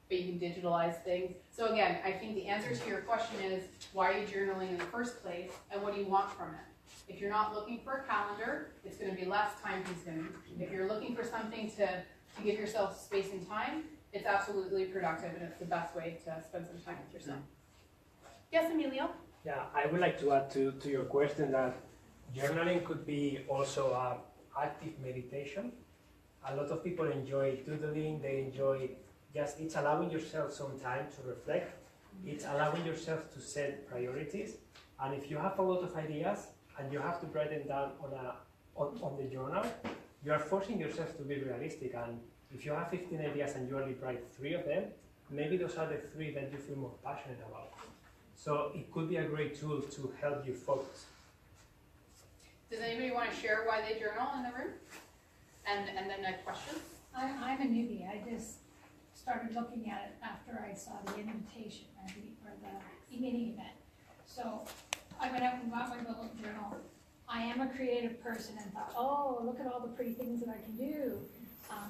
But you can digitalize things. So again, I think the answer to your question is, why are you journaling in the first place, and what do you want from it? If you're not looking for a calendar, it's going to be less time consuming. If you're looking for something to give yourself space and time, it's absolutely productive, and it's the best way to spend some time with yourself. Yes, Emilio? Yeah, I would like to add to your question that journaling could be also an active meditation. A lot of people enjoy doodling, they enjoy it's allowing yourself some time to reflect. It's allowing yourself to set priorities. And if you have a lot of ideas and you have to write them down on the journal, you are forcing yourself to be realistic. And if you have 15 ideas and you only write 3 of them, maybe those are the 3 that you feel more passionate about. So it could be a great tool to help you focus. Does anybody want to share why they journal in the room? And then a question? I'm a newbie. I just started looking at it after I saw the invitation or the meeting event. So I went out and got my bullet journal. I am a creative person and thought, oh, look at all the pretty things that I can do.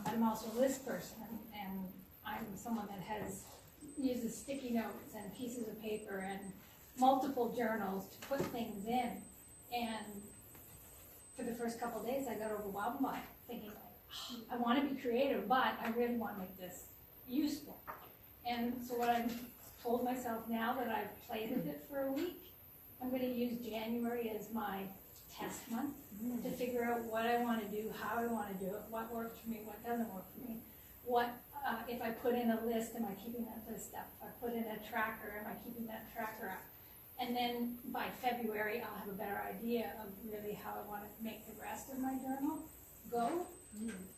But I'm also a list person, and I'm someone that uses sticky notes and pieces of paper and multiple journals to put things in. And for the first couple of days, I got overwhelmed by it, thinking, I want to be creative, but I really want to make this useful. And so what I've told myself now that I've played with it for a week, I'm going to use January as my test month to figure out what I want to do, how I want to do it, what works for me, what doesn't work for me. What, if I put in a list, am I keeping that list up? If I put in a tracker, am I keeping that tracker up? And then by February, I'll have a better idea of really how I want to make the rest of my journal go.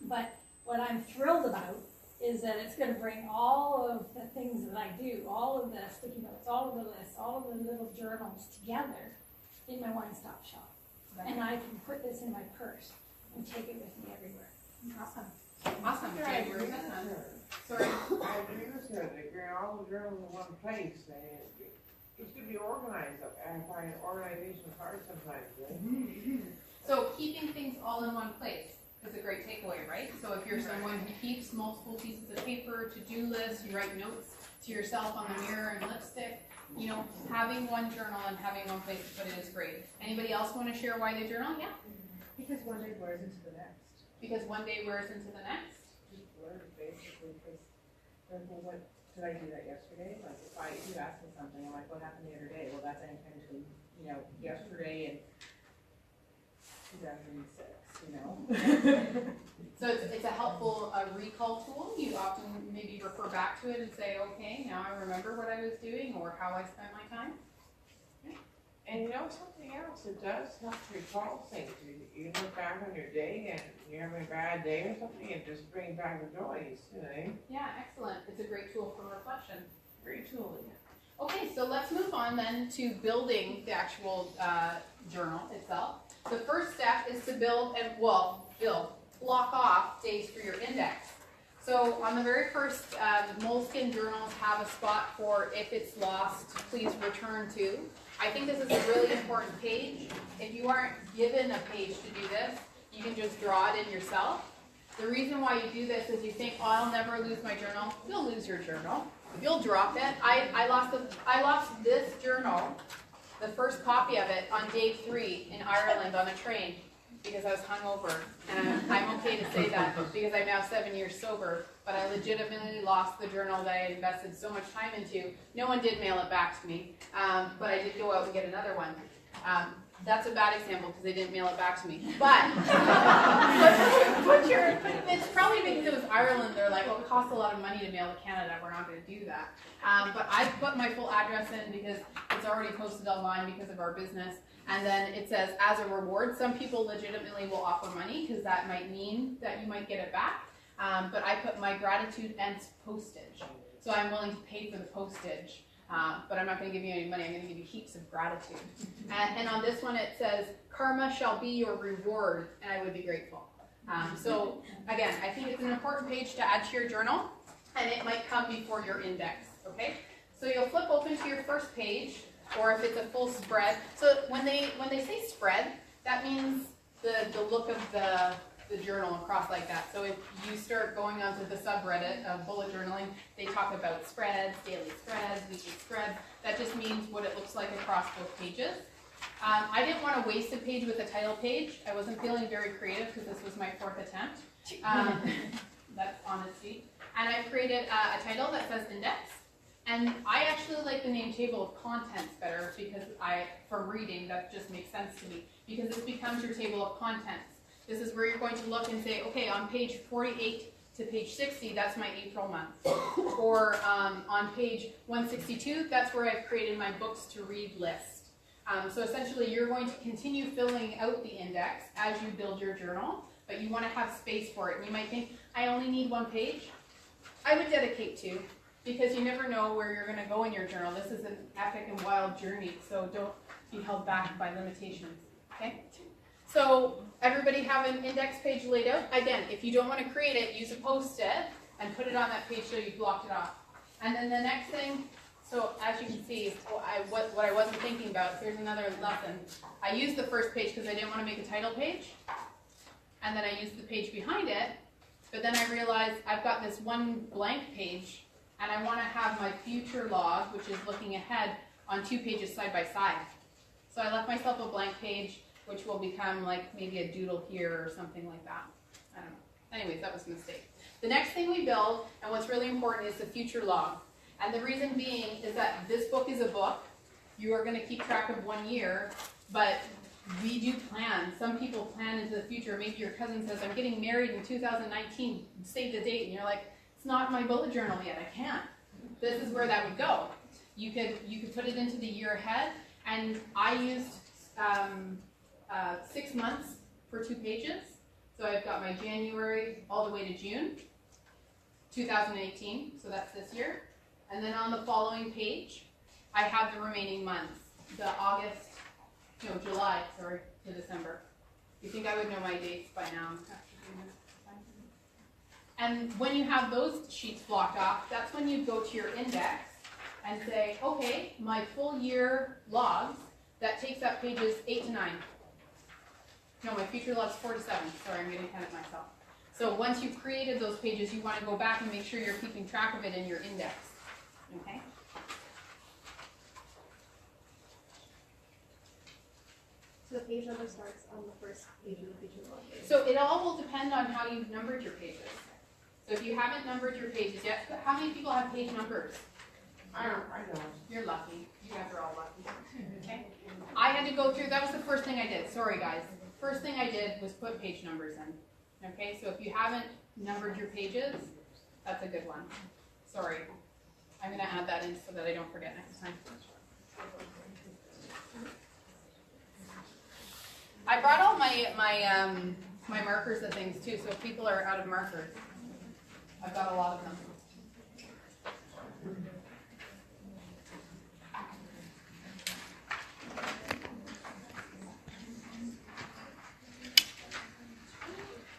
But what I'm thrilled about is that it's going to bring all of the things that I do, all of the sticky notes, all of the lists, all of the little journals together in my one-stop shop. And I can put this in my purse and take it with me everywhere. Awesome. Awesome. Yeah, I agree with that. Sorry. I agree with her, they bring all the journals in one place, and it should be organized. I find organization hard sometimes, right? So keeping things all in one place is a great takeaway, right? So if you're someone who keeps multiple pieces of paper, to-do lists, you write notes to yourself on the mirror and lipstick, you know, having one journal and having one place to put it is great. Anybody else want to share why they journal? Yeah? Because one day wears into the next. Because one day wears into the next. Just blurs basically, because, well, what, did I do that yesterday? Like, if you ask me something, I'm like, what happened the other day? Well, that's anything between, yesterday and 2006, So it's a helpful recall tool. You often maybe refer back to it and say, okay, now I remember what I was doing or how I spent my time. And something else, it does help to recall things. You look back on your day and you're having a bad day or something, and just bring back the joys, Yeah, excellent. It's a great tool for reflection. Great tool, yeah. Okay, so let's move on then to building the actual journal itself. The first step is to block off days for your index. So on the very first, Moleskine journals have a spot for if it's lost, please return to. I think this is a really important page. If you aren't given a page to do this, you can just draw it in yourself. The reason why you do this is you think, oh, I'll never lose my journal. You'll lose your journal. You'll drop it. I lost this journal, the first copy of it, on day 3 in Ireland on a train because I was hungover. And I'm okay to say that because I'm now 7 years sober, but I legitimately lost the journal that I had invested so much time into. No one did mail it back to me, but I did go out and get another one. That's a bad example because they didn't mail it back to me. But it's probably because it was Ireland. They're like, well, it costs a lot of money to mail to Canada. We're not going to do that. But I put my full address in because it's already posted online because of our business. And then it says, as a reward, some people legitimately will offer money because that might mean that you might get it back. But I put my gratitude and postage. So I'm willing to pay for the postage. But I'm not going to give you any money. I'm going to give you heaps of gratitude. And on this one it says, karma shall be your reward, and I would be grateful. So again, I think it's an important page to add to your journal, and it might come before your index, okay? So you'll flip open to your first page, or if it's a full spread. So when they say spread, that means the look of the journal across like that. So if you start going onto the subreddit of bullet journaling, they talk about spreads, daily spreads, weekly spreads. That just means what it looks like across both pages. I didn't want to waste a page with a title page. I wasn't feeling very creative because this was my 4th attempt. That's honesty. And I created a title that says index. And I actually like the name table of contents better because from reading, that just makes sense to me. Because this becomes your table of contents. This is where you're going to look and say, okay, on page 48 to page 60, that's my April month. Or on page 162, that's where I've created my books to read list. So essentially, you're going to continue filling out the index as you build your journal, but you want to have space for it. And you might think, I only need 1 page. I would dedicate 2, because you never know where you're going to go in your journal. This is an epic and wild journey, so don't be held back by limitations, okay? So everybody have an index page laid out? Again, if you don't want to create it, use a Post-it and put it on that page so you blocked it off. And then the next thing, so as you can see, what I wasn't thinking about, here's another lesson. I used the first page because I didn't want to make a title page. And then I used the page behind it. But then I realized I've got this one blank page, and I want to have my future log, which is looking ahead, on 2 pages side by side. So I left myself a blank page, which will become like maybe a doodle here or something like that. I don't know. Anyways, that was a mistake. The next thing we build, and what's really important, is the future log. And the reason being is that this book is a book. You are going to keep track of 1 year, but we do plan. Some people plan into the future. Maybe your cousin says, I'm getting married in 2019, save the date. And you're like, it's not my bullet journal yet, I can't. This is where that would go. You could put it into the year ahead, and I used 6 months for 2 pages. So I've got my January all the way to June 2018, so that's this year. And then on the following page, I have the remaining months, July, to December. You think I would know my dates by now? And when you have those sheets blocked off, that's when you go to your index and say, okay, my full year logs, that takes up pages 8 to 9. No, my future log's 4 to 7. Sorry, I'm getting ahead of myself. So once you've created those pages, you want to go back and make sure you're keeping track of it in your index. Okay? So the page number starts on the first page of the future log. So it all will depend on how you've numbered your pages. So if you haven't numbered your pages yet, how many people have page numbers? I don't. You're lucky. You guys are all lucky. Okay? I had to go through, that was the first thing I did. Sorry, guys. First thing I did was put page numbers in. Okay? So if you haven't numbered your pages, that's a good one. Sorry. I'm going to add that in so that I don't forget next time. I brought all my markers and things too, so if people are out of markers, I've got a lot of them.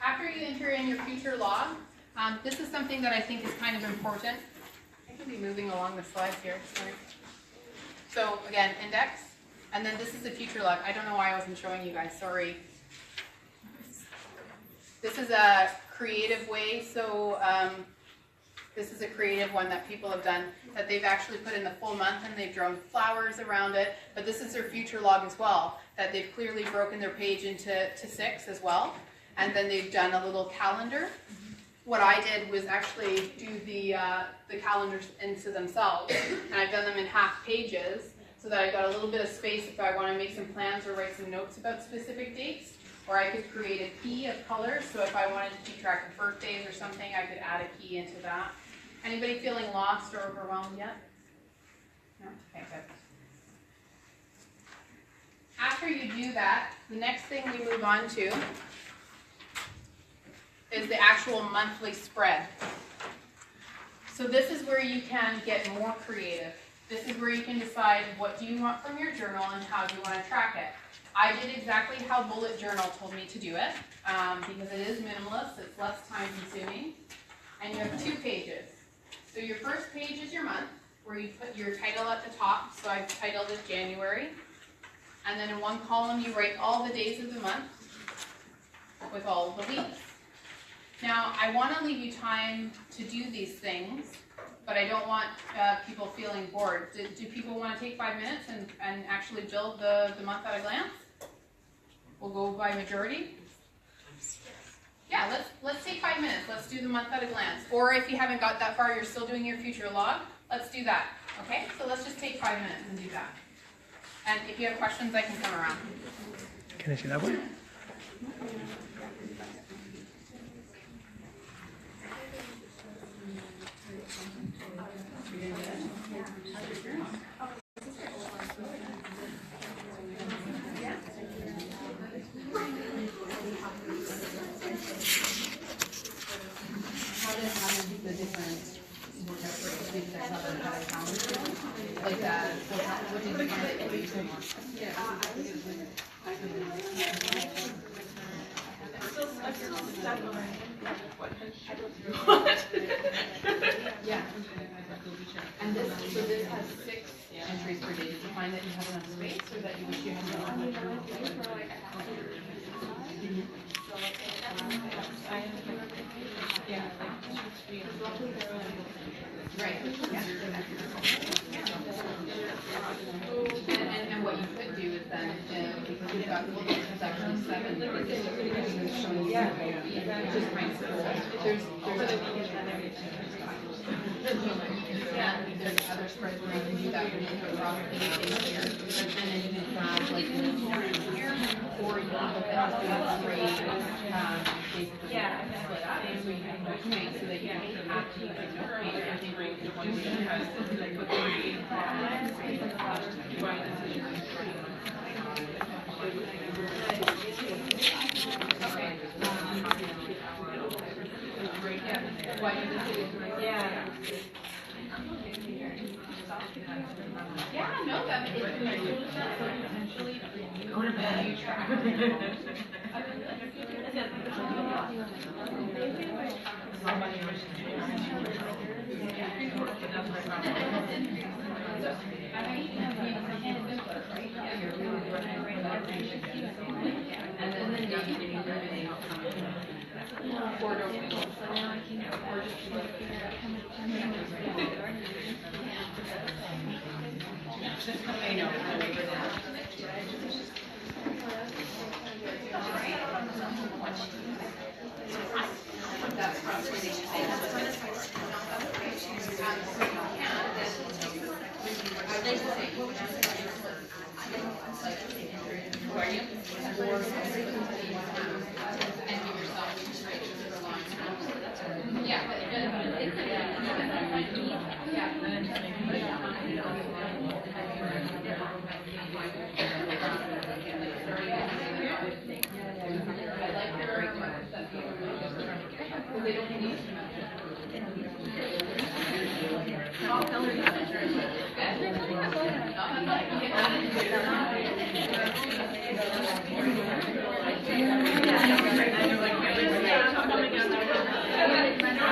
After you enter in your future log, this is something that I think is kind of important. I can be moving along the slides here. Sorry. So again, index, and then this is the future log. I don't know why I wasn't showing you guys. Sorry. This is a creative way. So this is a creative one that people have done, that they've actually put in the full month and they've drawn flowers around it. But this is their future log as well, that they've clearly broken their page into 6 as well. And then they've done a little calendar. What I did was actually do the calendars into themselves, and I've done them in half pages so that I've got a little bit of space if I want to make some plans or write some notes about specific dates, or I could create a key of colors, so if I wanted to keep track of birthdays or something, I could add a key into that. Anybody feeling lost or overwhelmed yet? No? Okay, good. After you do that, the next thing we move on to is the actual monthly spread. So this is where you can get more creative. This is where you can decide what do you want from your journal and how do you want to track it. I did exactly how Bullet Journal told me to do it, because it is minimalist, it's less time consuming, and you have 2 pages. So your first page is your month, where you put your title at the top, so I've titled it January, and then in one column you write all the days of the month with all the weeks. Now, I want to leave you time to do these things, but I don't want people feeling bored. Do people want to take 5 minutes and actually build the month at a glance? We'll go by majority. Yeah, let's take 5 minutes. Let's do the month at a glance. Or if you haven't got that far, you're still doing your future log, let's do that. Okay? So let's just take 5 minutes and do that. And if you have questions, I can come around. Can I see that one? Yeah. And this, so this has 6 entries per day. Did you find that you have enough space or that you wish you had more? Right. And what you could do is then, because we've got, well, there's actually 7, just rank school. There's other spreads where you can do that, you can put across anything here, and then you can have like here, or you can put them as grade, basically. Yeah. Split up, so you can put space so that you don't have to use everything right in one because like with yeah, no, that is potentially go to bed. And then maybe I know. That's probably who are you? And give yourself straight for the line. Yeah. I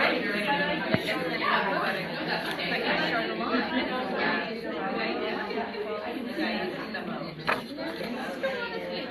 like your because they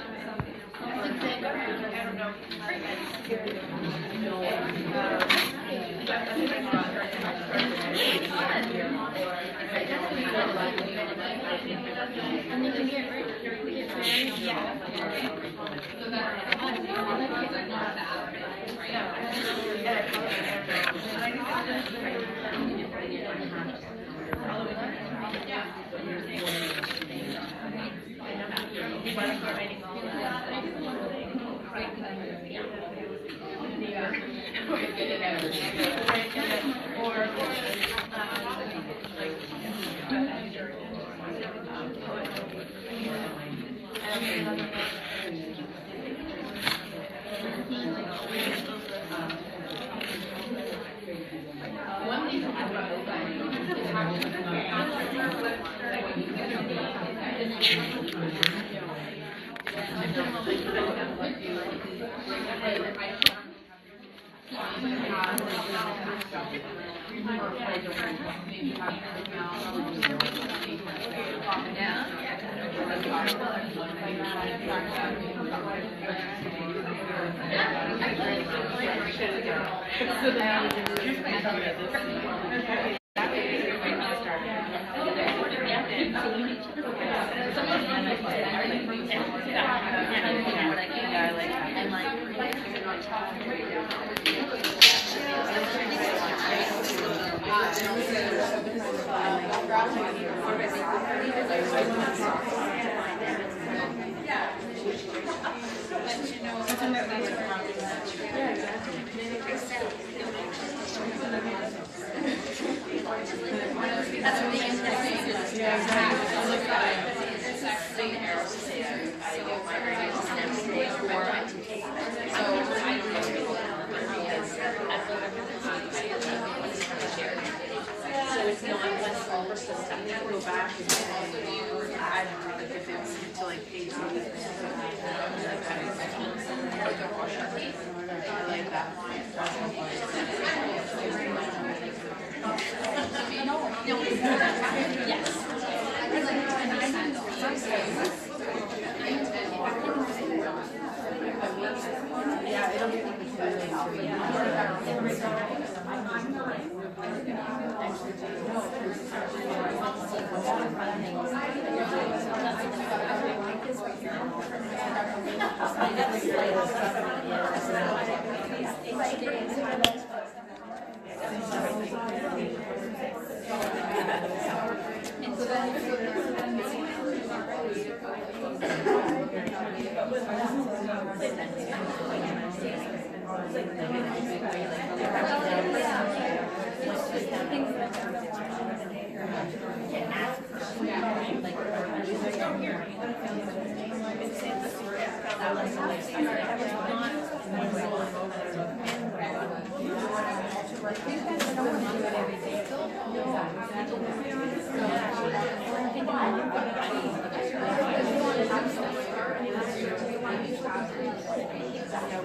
don't need one thing to have about So it's not when all of us go back and also you add like pages of it. Like a wash our teeth. I like that. Yeah, it'll be really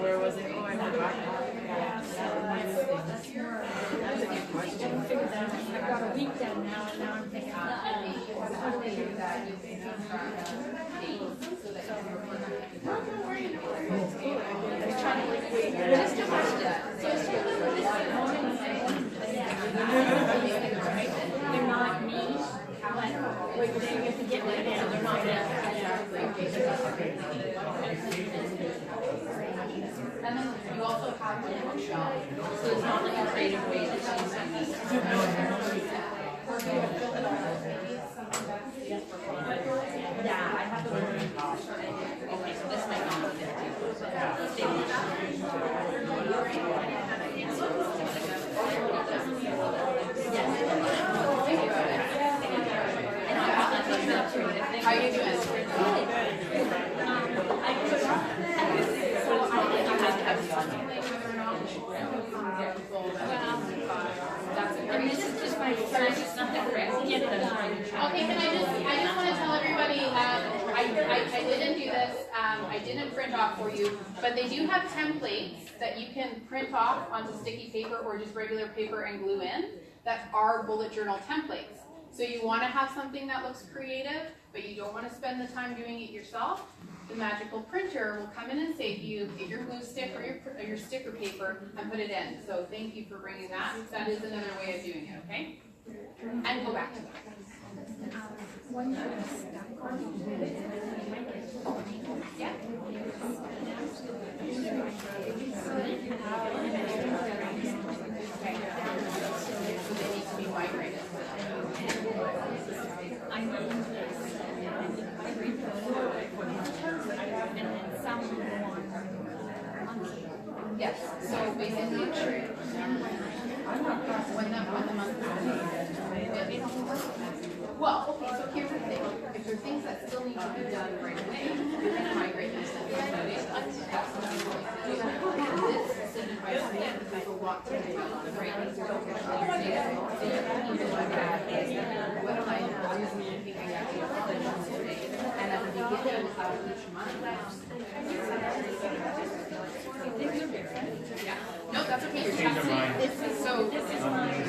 Where was it going? I've got a week done now, and now I'm thinking, Just too much they're not me, but what you're saying is to get rid of them, they're not me. And then you also have the bookshelf, so it's not like a creative way that she's Yeah, I have the one. Okay, so this might not be How are you doing? Okay, can I just want to tell everybody, I didn't do this, I didn't print off for you, but they do have templates that you can print off onto sticky paper or just regular paper and glue in that are bullet journal templates. So you want to have something that looks creative, but you don't want to spend the time doing it yourself. The magical printer will come in and say to you, get your glue stick or your sticker paper and put it in. So thank you for bringing that. That is another way of doing it, okay? And go back to that. Yeah. So they need to be migrated. Yes, so basically, when the month well, okay, so here's the thing. If there are things that still need to be done right away, you're going to migrate them to the database. That's what I'm going to do. This signifies to me that there's a lot to do, right? These are officially your data. So you can even look at what am I thinking I have to accomplish today? And at the beginning of each month, yeah. No, that's okay. You're testing. So keep this in mind.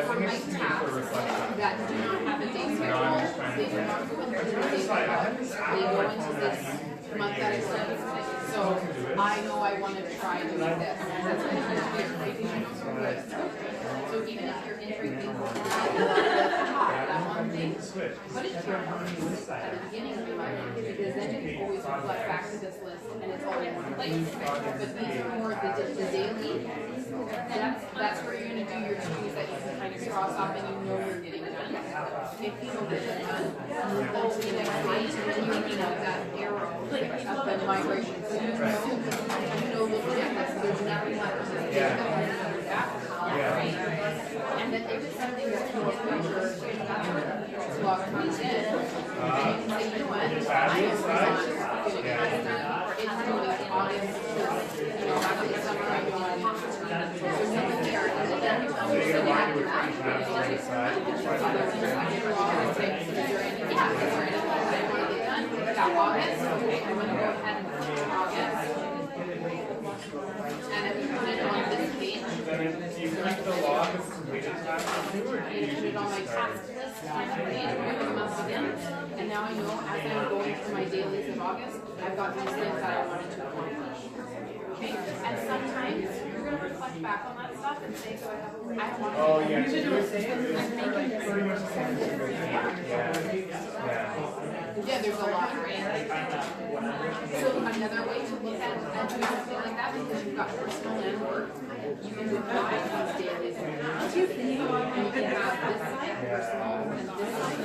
For my tasks that do not have a date schedule, they do not go into the date schedule. They go into this month that I started. So I know I want to try doing this. That's going to be good. So even if you're entering things that one thing, put it down at the beginning of the month, because then you can always reflect back to this list and it's all in one place. But these are more the daily. That's where you're going to do your to-dos that you can kind of cross off and you know you're getting done. If you know this is done, you'll see next page and then you're looking at that arrow of the migration. So you know looking at this, there's nothing like this. Right? And then if it's something that's log comes in, and you can say, you know what, I know for doing it's doing August, after the summer, I'm doing there's something there, and then you tell me, so you have to Yeah, is there anything that I want to get done? Got August, okay, I'm gonna go ahead and put August. And if you put it on this page, Do you keep the log of completed tasks too, or do I you put it on my task list, where the month begins. And now I know as I'm going through my dailies of August, I've got these things that I wanted to accomplish. Okay, and sometimes you're gonna reflect back on that stuff and say, I don't want to. Oh, yeah. So you say it's pretty much the same as your Yeah, there's a lot, right? So another way to look at something like that, because you've got personal and work, you can divide these dailies. And you can have this side personal and this side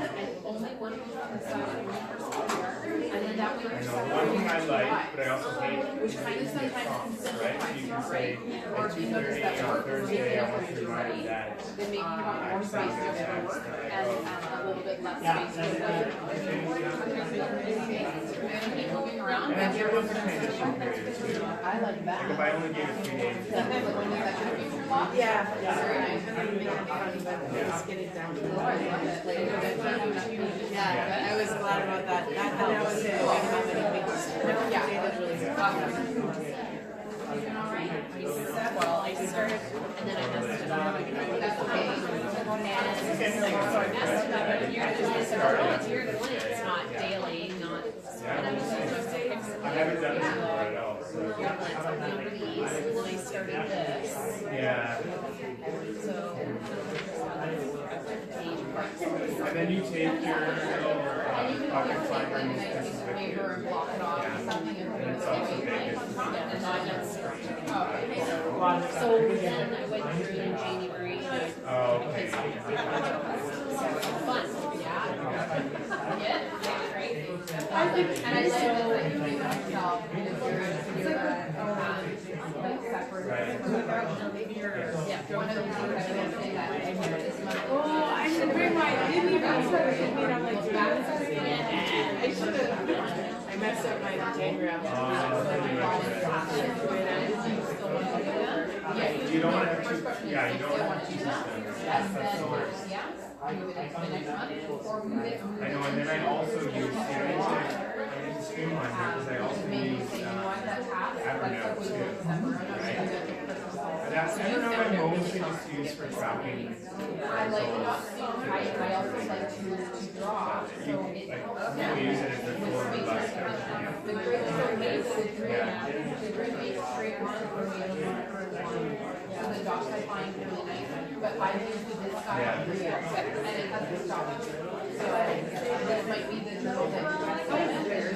and only working on the side of your personal. And then that way you're One thing I like, but I also hate, which kind of sometimes can right? simplify You things, can right? say, Or if you notice that on work is Thursday, I want to really remind right, that. then maybe you want more space for extra work and a little bit less space for leisure. Keep moving around. And there was a transition period too. I like that. Like if I only gave it 3 days. Like when is that your future law? Yeah. Very nice. Let's get it down to Oh, I love it. Like, Yeah, I was glad about that. That was it. How many things. Yeah. That was really You doing all right? well. I started, and then I messed it up. That's okay. It's year to win, it's not daily, not. I haven't done this before at all, so. And then I started this, Yeah. so. And then you take your little And you can pocket always take finder like and a use nice piece this of with you. paper and block it off or something and put it And it's also in big. on top and not just. So then I went through in January, Oh, okay. fun, yeah. Yeah, right? And I like that you do yourself, you know, like separate. Yeah. One of the things I will say that this month. Oh, I should bring my, didn't even I'm like, I should have, I messed up my January. You don't want to have two, yeah, you don't want to have two systems. And then, yeah, move it into the next month, or move it. I know, and then I also use, I need to streamline because I also Maybe use, say, you know what, that pass, like Evernote the too, week of December, I'm not right? gonna do it for Christmas. that's, I don't know, I mostly just use for tracking. I like it, I also like to draw, so it helps. People use it as their tool in the bus. The grid is okay, the grid makes straight lines for me, so the dots I find really nice, but I use this style, and it has the stop. So this might be the journal that you guys find.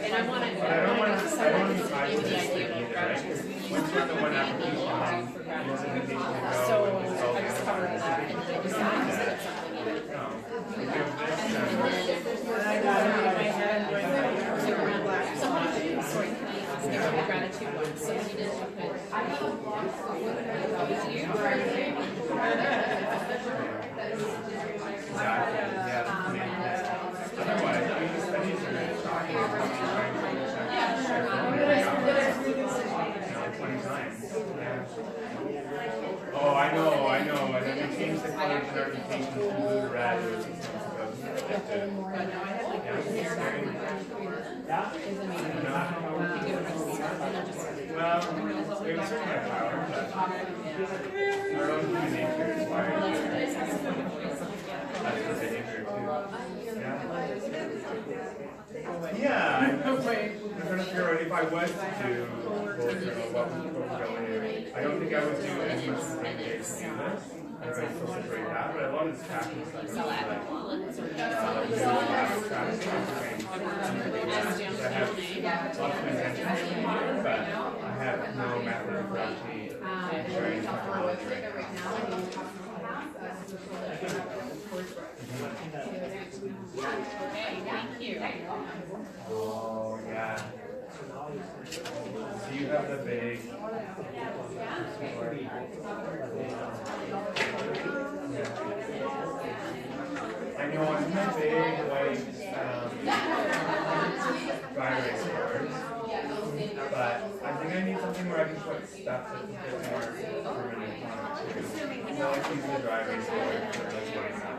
And I wanna, But I don't want to, I don't want to tie give to you the this idea thing of either, right? gratitude. Once you're on the one application, it's an invitation to go. So and it's all I just covered good. that, and then I decided to put something in it. No. We have this, So around, somebody, sorry, can I ask you about gratitude one? So you did put, exactly, yeah. Otherwise, we just spend these minutes talking and trying to check. You know, 20 times. Yeah. Oh, I know, and then we changed the color clarification from blue to red. It was just well, we have a certain amount of power, but our own human nature is wired to that's what they nature too. Yeah, I'm trying to figure out if I was to do bullet journal, what would go in it. I don't think I would do as much as I did to do this. I don't know if I separate that, but a lot of this tracking stuff is like, I have lots of intentions, but I have no method of actually ensuring technology right now. okay, thank you. Oh, yeah. So you have the big. I know, I'm not big, like, dry erase boards. But I think I need something where I can put stuff that's a bit more permanent on it too. I feel like these are the dry erase boards that are like going up.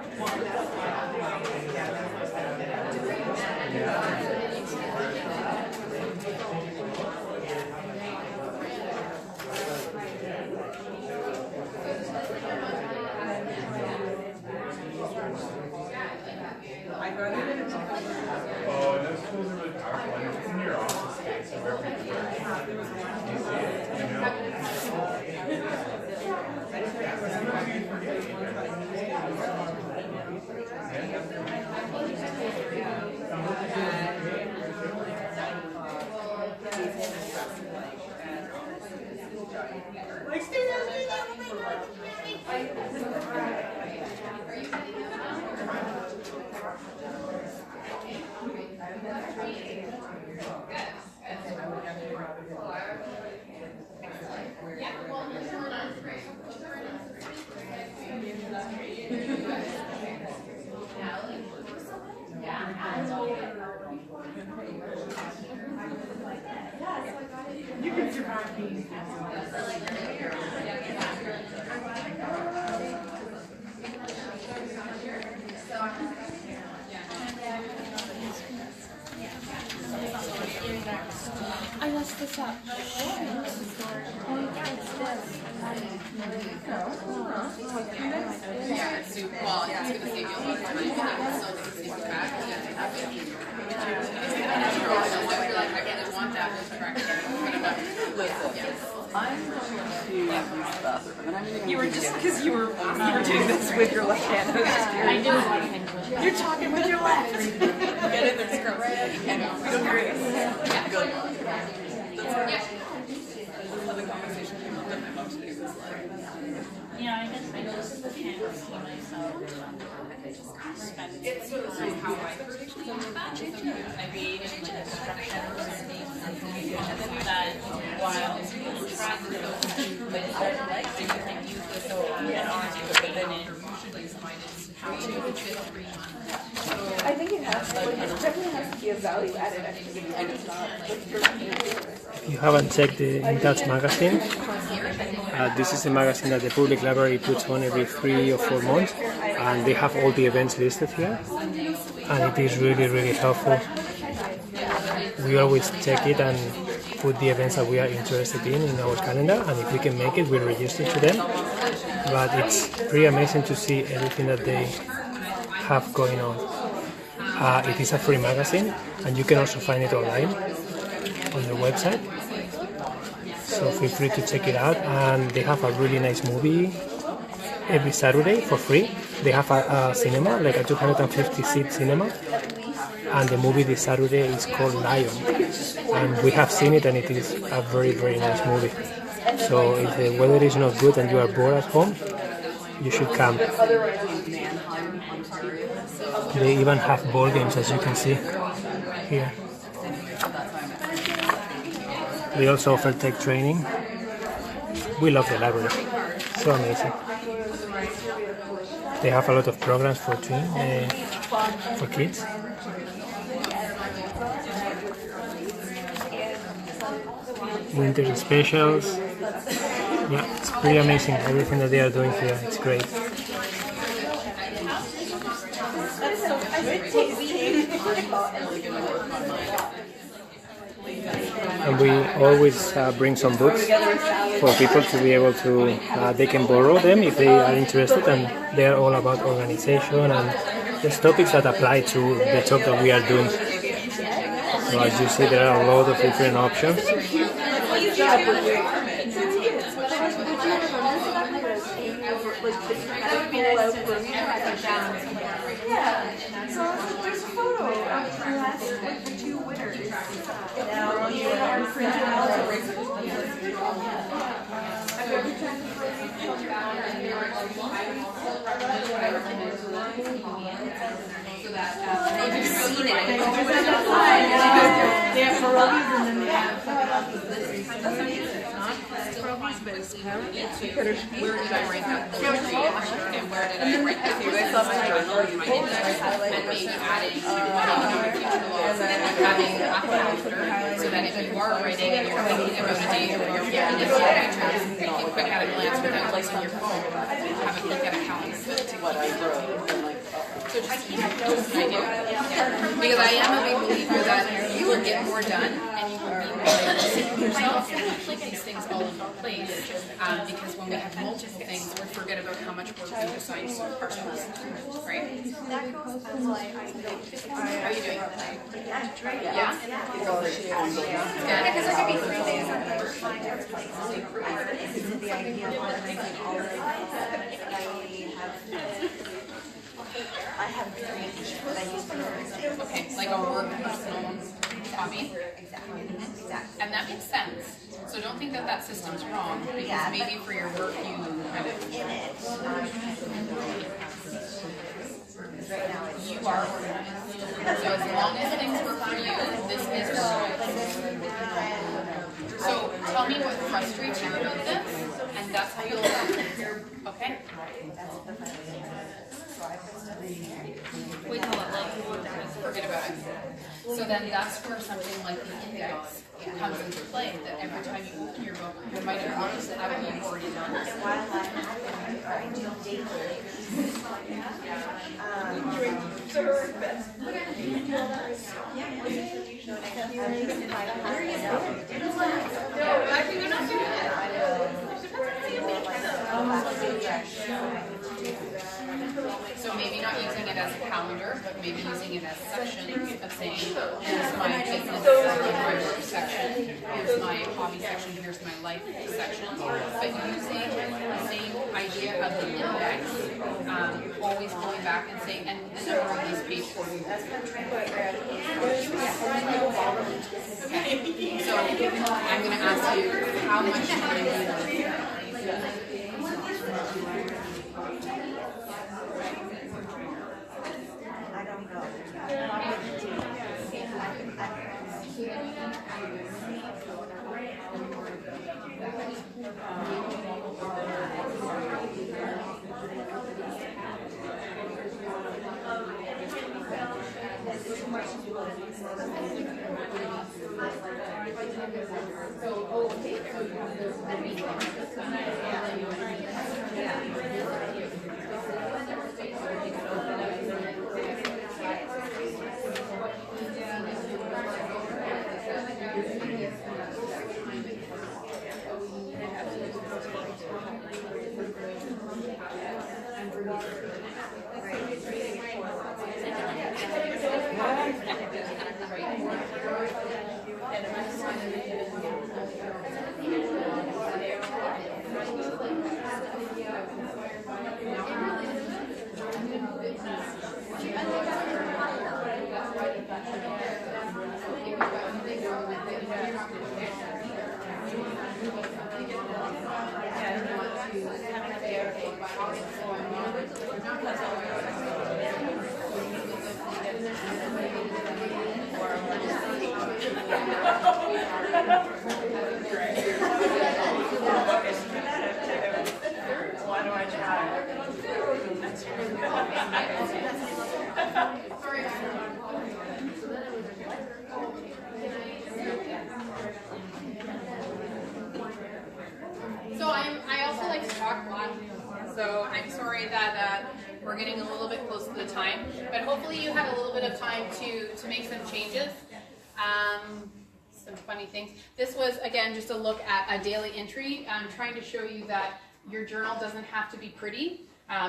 Oh, those tools are really powerful, and it's in your office space, so everything works. You see it, you know? Sometimes you forget You can survive these. I messed this up. Yeah, it's super, well, it's gonna save you a lot of time, but it's still gonna save you back. If you're like, I really want that, just correct it. I'm going to use the bathroom, and I'm going to. You were just because you were doing this with your left hand. I do a lot of things. You're talking with your left. Get in there, scrub. We don't hear it. Good. The conversation came up that my mom today was like. Yeah, I guess I just can't see myself. It's sort of how I personally use that. I read like instructions and things that while trying to go through, but it's hard to like, so you can use this and argue, but then it usually is how to do it 3 months. I think it has to, like, it definitely has to be a value-added activity, and it's not like for me. If you haven't checked the In Touch magazine, this is a magazine that the public library puts on every 3 or 4 months, and they have all the events listed here, and it is really, really helpful. We always check it and put the events that we are interested in our calendar, and if we can make it, we register to them. But it's pretty amazing to see everything that they have going on. It is a free magazine, and you can also find it online on their website. So feel free to check it out, and they have a really nice movie every Saturday for free. They have a cinema, like a 250-seat cinema, and the movie this Saturday is called Lion, and we have seen it, and it is a very, very nice movie. So if the weather is not good and you are bored at home, you should come. They even have board games, as you can see here. They also offer tech training. We love the library, so amazing. They have a lot of programs for kids. Winter specials. Yeah, it's pretty amazing everything that they are doing here. It's great. And we always bring some books for people to be able to, they can borrow them if they are interested, and they are all about organization and just topics that apply to the talk that we are doing. So as you see, there are a lot of different options. There's a photo of the 2 winners. Now you are printed out. They've seen it. They have pierogies and then they have Where did I write that poetry, and where did I write that poetry? And maybe adding having a calendar, so that if you are writing and you're thinking about a date or you're getting a signature, you can quick at a glance without placing your phone, have a look at a calendar. what I wrote. So just notes I do. Because I am a big believer that you will get more done and you will be more able to see yourself and keep these things all in place. Because when we have multiple things, we forget about how much work we've assigned to ourselves. Right? How are you doing? Yeah? Because there could be 3 days on the the idea of making all of it. I have 3 that I use for Okay, like a work personal hobby. Exactly. And that makes sense. So don't think that that system's wrong, because maybe for your work you kind of... In it, right now it's... You are organized. So as long as things work for you, this is organized. So tell me what frustrates you about this, and that's how you'll okay? We call it like, forget about it. So then that's where something like the index comes into play, that every time you open your book, you might have noticed that you've already done it. And while I do daily, So maybe not using it as a calendar, but maybe using it as sections of saying, here's my business section, my work section, here's my hobby section, here's my life section. But using the same idea of the index, always going back and saying, and the number of these pages. Okay, so I'm going to ask you, how much time do you I don't know. So I also like to talk a lot, so I'm sorry that we're getting a little bit close to the time, but hopefully you had a little bit of time to make some changes, some funny things. This was, again, just a look at a daily entry. I'm trying to show you that your journal doesn't have to be pretty.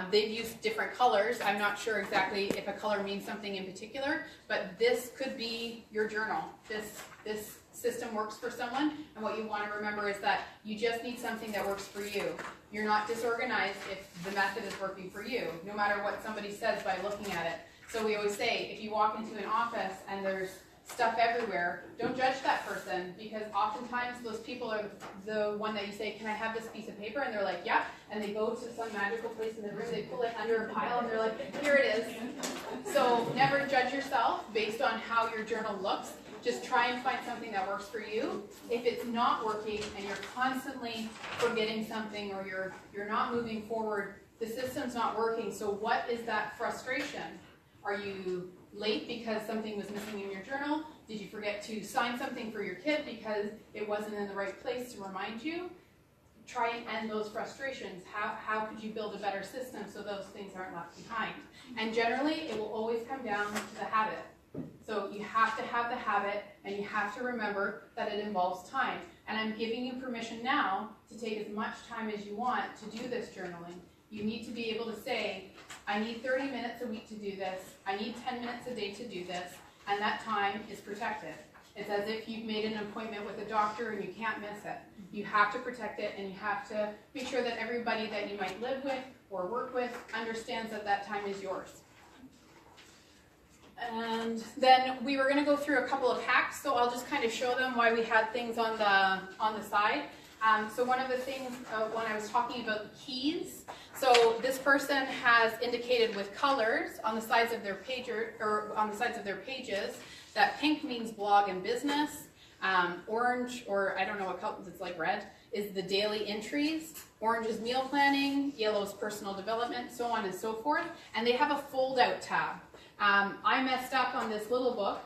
They've used different colors. I'm not sure exactly if a color means something in particular, but this could be your journal. This system works for someone, and what you want to remember is that you just need something that works for you. You're not disorganized if the method is working for you, no matter what somebody says by looking at it. So we always say, if you walk into an office and there's stuff everywhere, don't judge that person, because oftentimes those people are the one that you say, can I have this piece of paper? And they're like, yeah. And they go to some magical place in the room, they pull it under a pile, and they're like, here it is. So never judge yourself based on how your journal looks. Just try and find something that works for you. If it's not working and you're constantly forgetting something, or you're not moving forward, the system's not working. So what is that frustration? Are you late because something was missing in your journal? Did you forget to sign something for your kid because it wasn't in the right place to remind you? try and end those frustrations. How could you build a better system so those things aren't left behind? And generally, it will always come down to the habit. So you have to have the habit, and you have to remember that it involves time. And I'm giving you permission now to take as much time as you want to do this journaling. You need to be able to say, I need 30 minutes a week to do this, I need 10 minutes a day to do this, and that time is protected. It's as if you've made an appointment with a doctor and you can't miss it. You have to protect it, and you have to make sure that everybody that you might live with or work with understands that that time is yours. And then we were going to go through a couple of hacks, so I'll just kind of show them why we had things on the side. So one of the things when I was talking about the keys, so this person has indicated with colors on the sides of their pages that pink means blog and business, orange, or I don't know what color, it's like red, is the daily entries, orange is meal planning, yellow is personal development, so on and so forth, and they have a fold-out tab. I messed up on this little book,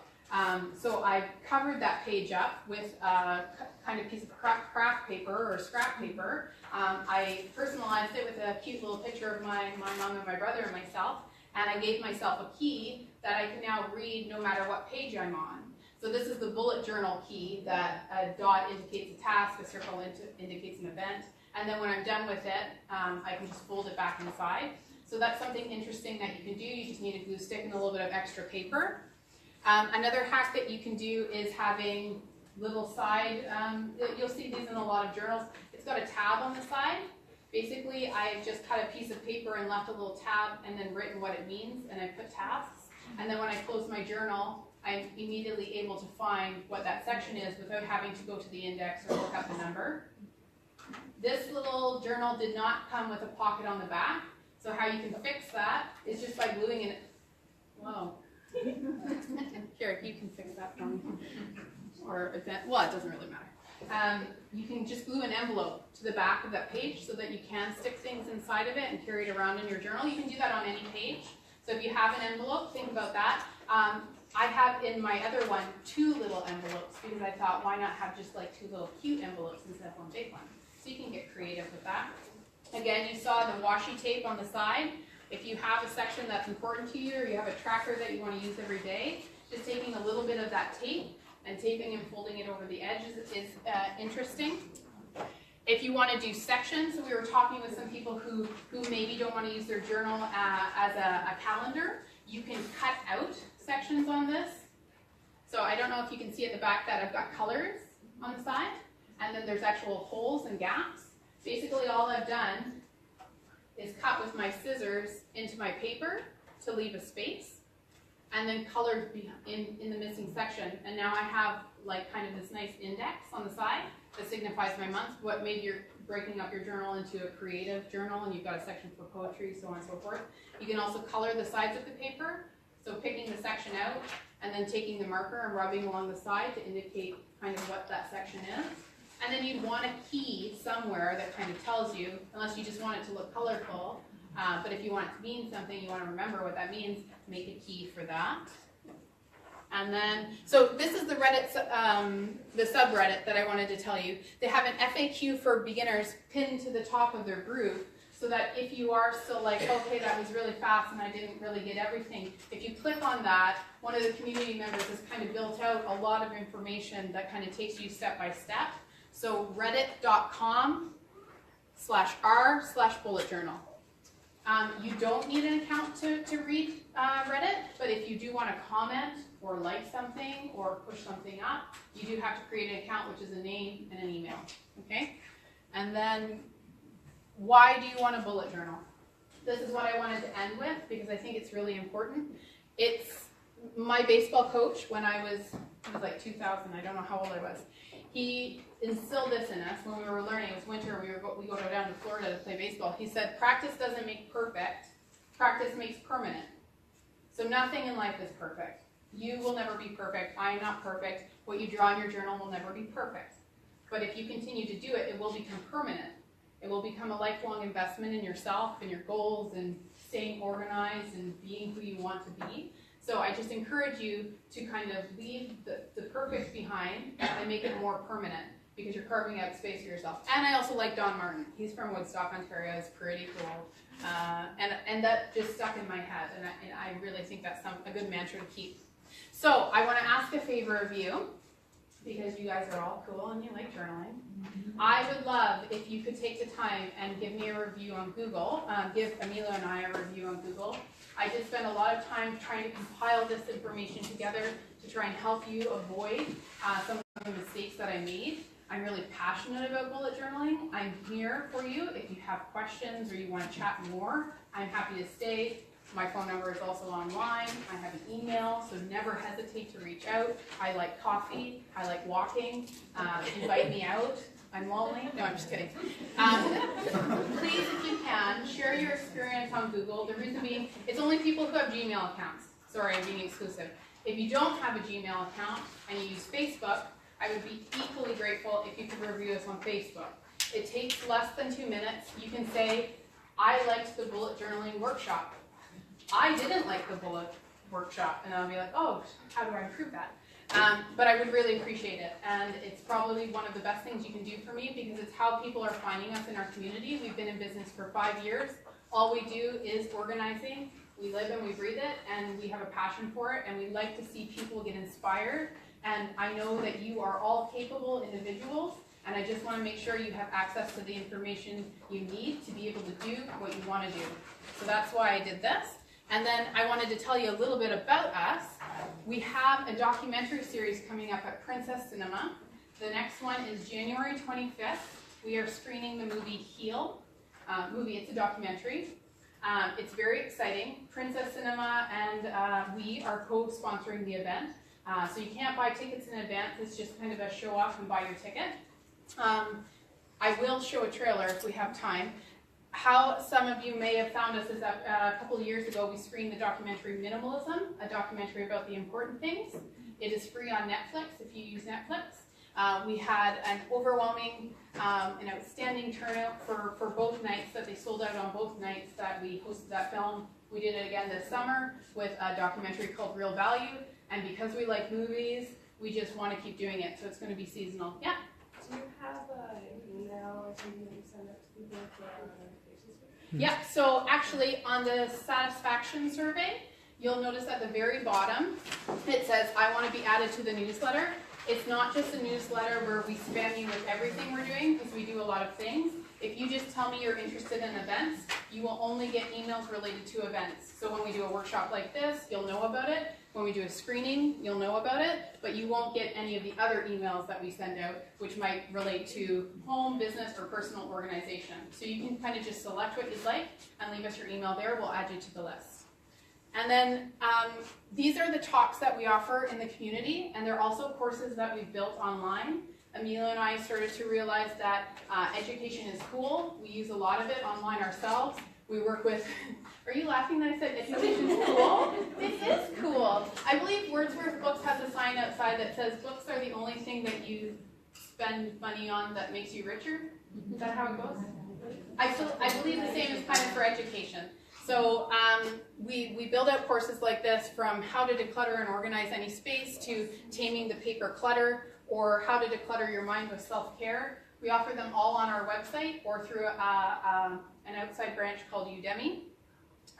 so I covered that page up with a kind of piece of craft paper or scrap paper. I personalized it with a cute little picture of my mom and my brother and myself, and I gave myself a key that I can now read no matter what page I'm on. So this is the bullet journal key that a dot indicates a task, a circle indicates an event, and then when I'm done with it, I can just fold it back inside. So that's something interesting that you can do. You just need a glue stick and a little bit of extra paper. Another hack that you can do is having little side, you'll see these in a lot of journals, it's got a tab on the side. Basically, I just cut a piece of paper and left a little tab and then written what it means, and I put tasks. And then when I close my journal, I'm immediately able to find what that section is without having to go to the index or look up the number. This little journal did not come with a pocket on the back, so how you can fix that is just by gluing it. Whoa. Here, you can fix that for me. Or event, well, it doesn't really matter. You can just glue an envelope to the back of that page so that you can stick things inside of it and carry it around in your journal. You can do that on any page. So if you have an envelope, think about that. I have in my other one 2 little envelopes because I thought, why not have just like 2 little cute envelopes instead of one big one? So you can get creative with that. Again, you saw the washi tape on the side. If you have a section that's important to you or you have a tracker that you want to use every day, just taking a little bit of that tape and taping and folding it over the edges is interesting. If you want to do sections, so we were talking with some people who maybe don't want to use their journal as a calendar, you can cut out sections on this. So I don't know if you can see at the back that I've got colors on the side, and then there's actual holes and gaps. Basically all I've done is cut with my scissors into my paper to leave a space, and then colored in the missing section. And now I have like kind of this nice index on the side that signifies my month. What maybe you're breaking up your journal into a creative journal and you've got a section for poetry, so on and so forth. You can also color the sides of the paper. So picking the section out and then taking the marker and rubbing along the side to indicate kind of what that section is. And then you'd want a key somewhere that kind of tells you, unless you just want it to look colorful, but if you want it to mean something, you want to remember what that means, make a key for that. And then, so this is the Reddit, the subreddit that I wanted to tell you. They have an FAQ for beginners pinned to the top of their group, so that if you are still like, okay, that was really fast and I didn't really get everything, if you click on that, one of the community members has kind of built out a lot of information that kind of takes you step by step. So reddit.com/r/bullet journal. You don't need an account to read Reddit, but if you do want to comment or like something or push something up, you do have to create an account, which is a name and an email, okay? And then, why do you want a bullet journal? This is what I wanted to end with because I think it's really important. It's my baseball coach when it was like 2000, I don't know how old I was. He instilled this in us when we were learning. It was winter, we go down to Florida to play baseball. He said, practice doesn't make perfect, practice makes permanent. So nothing in life is perfect. You will never be perfect, I am not perfect. What you draw in your journal will never be perfect. But if you continue to do it, it will become permanent. It will become a lifelong investment in yourself and your goals and staying organized and being who you want to be. So I just encourage you to kind of leave the perfect behind and make it more permanent. because you're carving out space for yourself. And I also like Don Martin. He's from Woodstock, Ontario. It's pretty cool. And that just stuck in my head, and I really think that's a good mantra to keep. So I want to ask a favor of you, because you guys are all cool and you like journaling. I would love if you could take the time and give me a review on Google, give Emilio and I a review on Google. I just spent a lot of time trying to compile this information together to try and help you avoid some of the mistakes that I made. I'm really passionate about bullet journaling. I'm here for you. If you have questions or you want to chat more, I'm happy to stay. My phone number is also online. I have an email, so never hesitate to reach out. I like coffee. I like walking. Invite me out. I'm lonely. No, I'm just kidding. Please, if you can, share your experience on Google. The reason being, it's only people who have Gmail accounts. Sorry, I'm being exclusive. If you don't have a Gmail account and you use Facebook, I would be equally grateful if you could review us on Facebook. It takes less than 2 minutes. You can say, I liked the bullet journaling workshop. I didn't like the bullet workshop, and I'll be like, oh, how do I improve that? But I would really appreciate it, and it's probably one of the best things you can do for me because it's how people are finding us in our community. We've been in business for 5 years. All we do is organizing. We live and we breathe it, and we have a passion for it, and we like to see people get inspired. And I know that you are all capable individuals, and I just want to make sure you have access to the information you need to be able to do what you want to do. So that's why I did this. And then I wanted to tell you a little bit about us. We have a documentary series coming up at Princess Cinema. The next one is January 25th. We are screening the movie Heal. It's a documentary. It's very exciting. Princess Cinema and we are co-sponsoring the event. So you can't buy tickets in advance. It's just kind of a show off and buy your ticket. I will show a trailer if we have time. How some of you may have found us is that a couple of years ago we screened the documentary Minimalism, a documentary about the important things. It is free on Netflix if you use Netflix. We had an overwhelming, an outstanding turnout for both nights, that they sold out on both nights that we hosted that film. We did it again this summer with a documentary called Real Value, and because we like movies, we just want to keep doing it, so it's going to be seasonal. Yeah? Do you have an email or something that you send out to people for notifications? Yeah, so actually on the satisfaction survey, you'll notice at the very bottom, it says, I want to be added to the newsletter. It's not just a newsletter where we spam you with everything we're doing, because we do a lot of things. If you just tell me you're interested in events, you will only get emails related to events. So when we do a workshop like this, you'll know about it. When we do a screening, you'll know about it, but you won't get any of the other emails that we send out, which might relate to home, business, or personal organization. So you can kind of just select what you'd like and leave us your email there. We'll add you to the list. And then these are the talks that we offer in the community, and they're also courses that we've built online. Emilio and I started to realize that education is cool. We use a lot of it online ourselves. We work with, are you laughing that I said education is cool? It is cool. I believe Wordsworth Books has a sign outside that says books are the only thing that you spend money on that makes you richer. Is that how it goes? I believe the same is kind of for education. So we build out courses like this, from how to declutter and organize any space to taming the paper clutter, or how to declutter your mind with self-care. We offer them all on our website or through an outside branch called Udemy.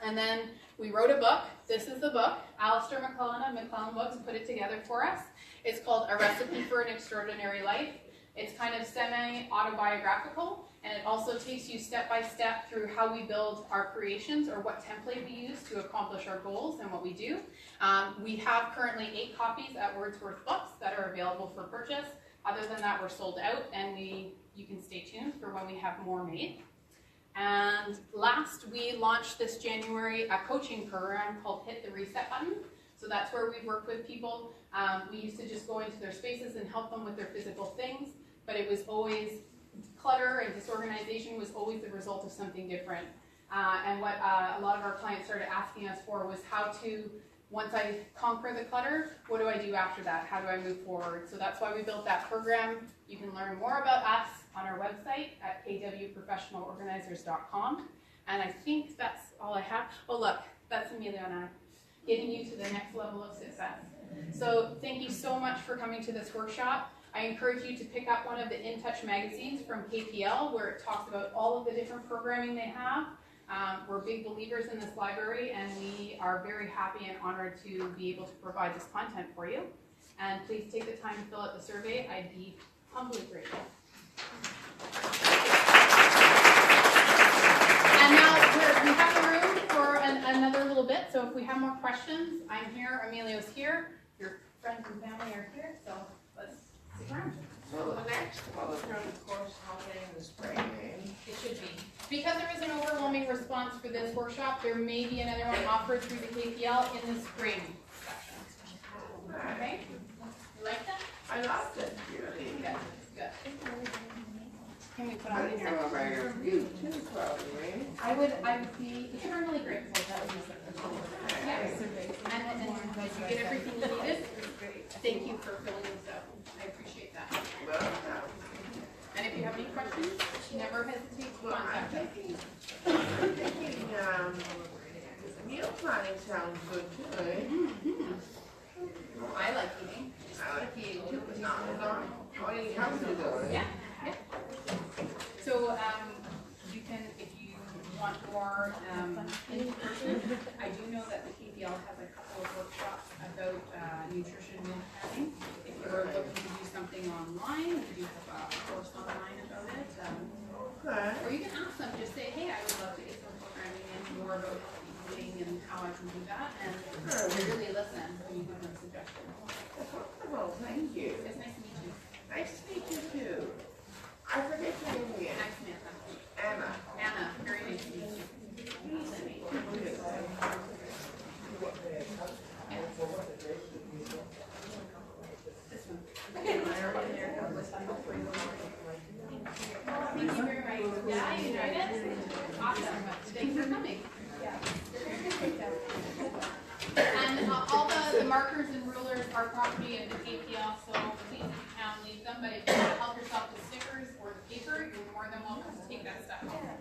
And then we wrote a book. This is the book. Alistair McClellan of McClellan Books put it together for us. It's called A Recipe for an Extraordinary Life. It's kind of semi-autobiographical, and it also takes you step by step through how we build our creations, or what template we use to accomplish our goals and what we do. We have currently 8 copies at Wordsworth Books that are available for purchase. Other than that, we're sold out, and you can stay tuned for when we have more made. And last, we launched this January a coaching program called Hit the Reset Button. So that's where we've worked with people. We used to just go into their spaces and help them with their physical things, but it was always clutter and disorganization was always the result of something different. And what a lot of our clients started asking us for was how to, once I conquer the clutter, what do I do after that? How do I move forward? So that's why we built that program. You can learn more about us on our website at kwprofessionalorganizers.com. And I think that's all I have. Oh, look, that's Emilio and I, getting you to the next level of success. So thank you so much for coming to this workshop. I encourage you to pick up one of the In Touch magazines from KPL where it talks about all of the different programming they have. We're big believers in this library, and we are very happy and honored to be able to provide this content for you. And please take the time to fill out the survey. I'd be humbly grateful. And now we have the room for another little bit, so if we have more questions, I'm here, Emilio's here, your friends and family are here, so let's stick around. So the next bullet-journal course, holiday in the spring, eh? It should be. Because there is an overwhelming response for this workshop, there may be another one offered through the KPL in the spring session. Okay? You like that? I loved it, really. Good, good. Can we put on I the think I'm a very review too, probably. I would be eternally grateful. That would be something. Yes. And did you get everything you needed? Thank you for filling this out. I appreciate that. And if you have any questions, never hesitate to contact me. I'm thinking, meal planning sounds good too, eh? I like eating. I like eating too, but not all you have to do it. Yeah, yeah. So, you can, if you want more, in person, I do know that the KPL has a couple of workshops about, nutrition meal planning. If you were looking to do something online, we do have a course online about it. Okay. Or you can ask them, just say, hey, I would love to get some programming in more about eating and how I can do that, and they really listen when you give them suggestions. Well, thank you. It's nice to meet you. Nice to meet you too. I forget your name again. Nice to meet you. Anna. Anna, very nice to meet you. Nice to meet you too. This one. Thank you very much. Yeah, you enjoyed it? Awesome. Thanks for coming. And all the markers and rulers are property of the KPL, so please, if you can, leave them. But if you want to help yourself with stickers or the paper, you're more than welcome to take that stuff home.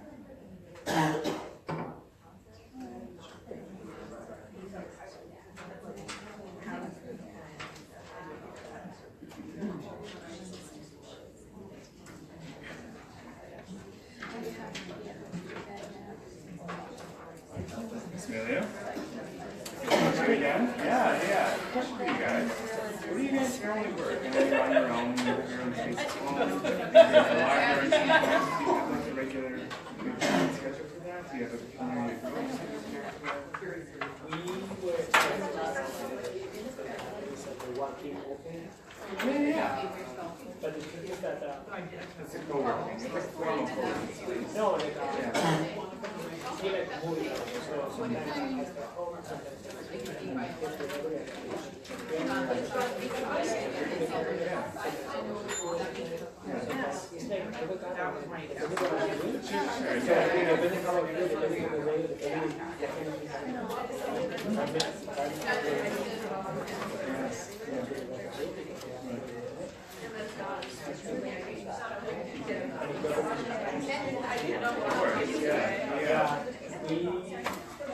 Emilio? Hi again. Yeah. Question for you guys. What do you guys normally work? I know you're on your own, you have your own space at home, you have the library, do you have like a regular schedule for that? Do you have a community approach? Yeah. But the truth is that It's a co-working, it's like formal co-working space. no, like Yeah. he like moving around, so sometimes he has the home,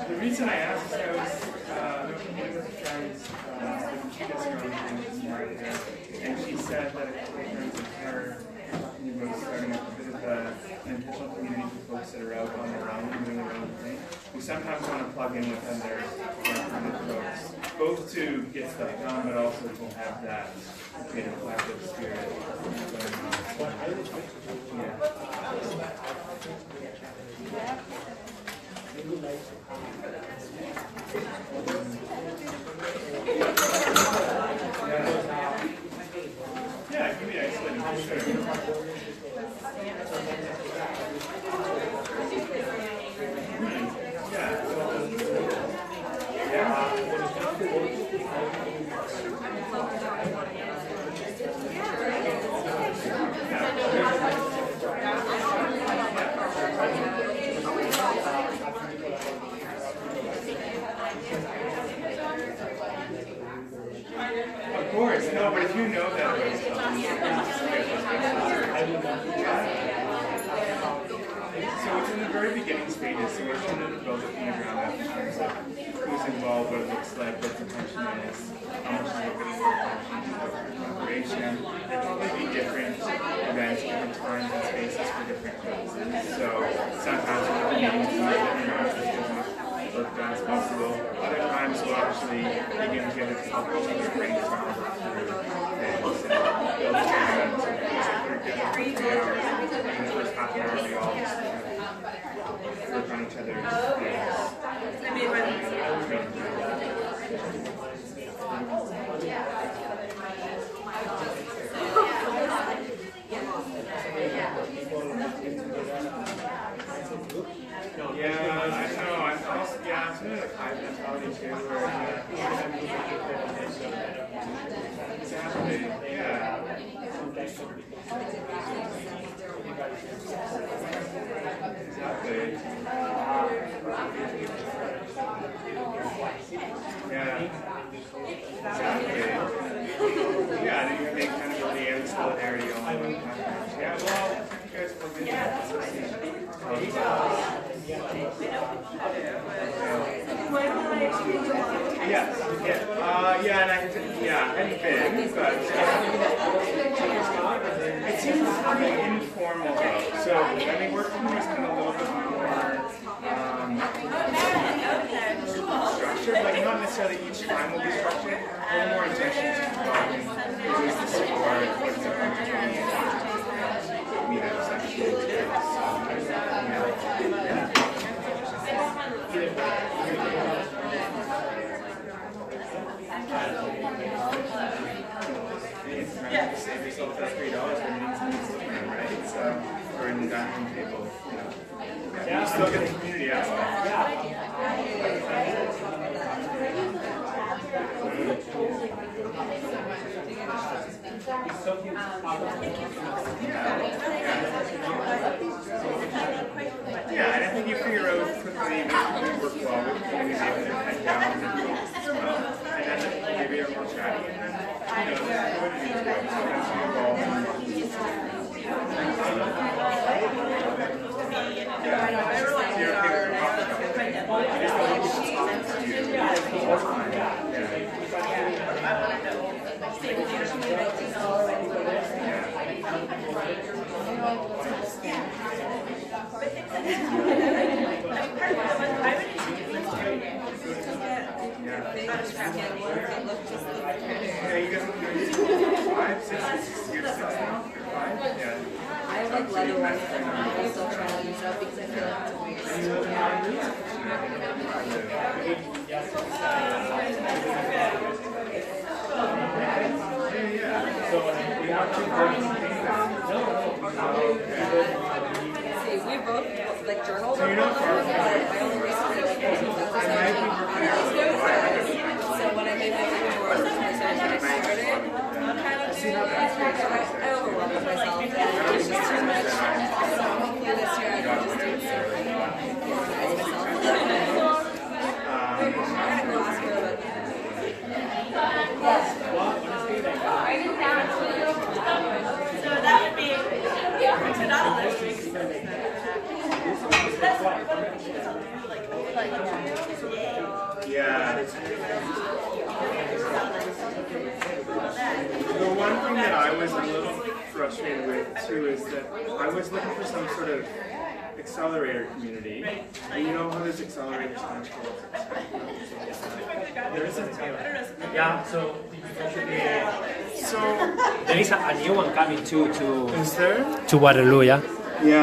The reason I asked is I was looking with a friend she does her own thing this morning, and she said that a couple of friends of her talking about starting up a bit of an intentional community for folks that are out on their own, doing their own thing, who sometimes want to plug in within their folks, both to get stuff done, but also to have that creative collaborative spirit. Yeah, it can be isolating for sure. very beginning stages, so we're trying to build a team around that in terms of who's involved, what it looks like, what the intention is, how much is working for collaboration. There probably be different events, different times and spaces for different groups. So sometimes we'll be meeting tonight that both as possible. Other times we'll actually begin together to help each other brainstorm through things and build together. So we're together for 3 hours. In the first half hour we all just work on each other's Yeah, I know. I'm also, it's really like high mentality too, where exactly, yeah. Exactly. Yeah. Exactly. Yeah, and then you have the accountability and the solidarity all in one package. Yeah, well, you guys will be Yes, and I hadn't been, but it seems pretty informal though. So, I mean, we're kind of a little bit more structured, like not necessarily each time will be structured, a little more intention to who's the support, what's the opportunity, meetups, save yourself that $3 for meeting, right? So, or in the dining table, you still get the community aspect. Yeah, and I think you figure out quickly what we work well with, and you're able to head down as well. And then maybe you're more chatty, and then, what do you do? Sometimes you involve you guys are doing 5, 6 years, 6 now? 5? Yeah. I have like leather ones that I'm still trying to use up because I feel like it's a waste. See, we both like journals. So you're not far from I only recently like so when I made my vision board, I started to start it. I overwhelmed myself. It was just too much. So hopefully this year I can just do it safely and organize myself. I gotta go ask her about So that would be Yeah. The one thing that I was a little frustrated with too is that I was looking for some sort of accelerator community. And you know how there's accelerators on schools? There isn't. Yeah, so So there is a new one coming too is there? to Waterloo, yeah. Yeah.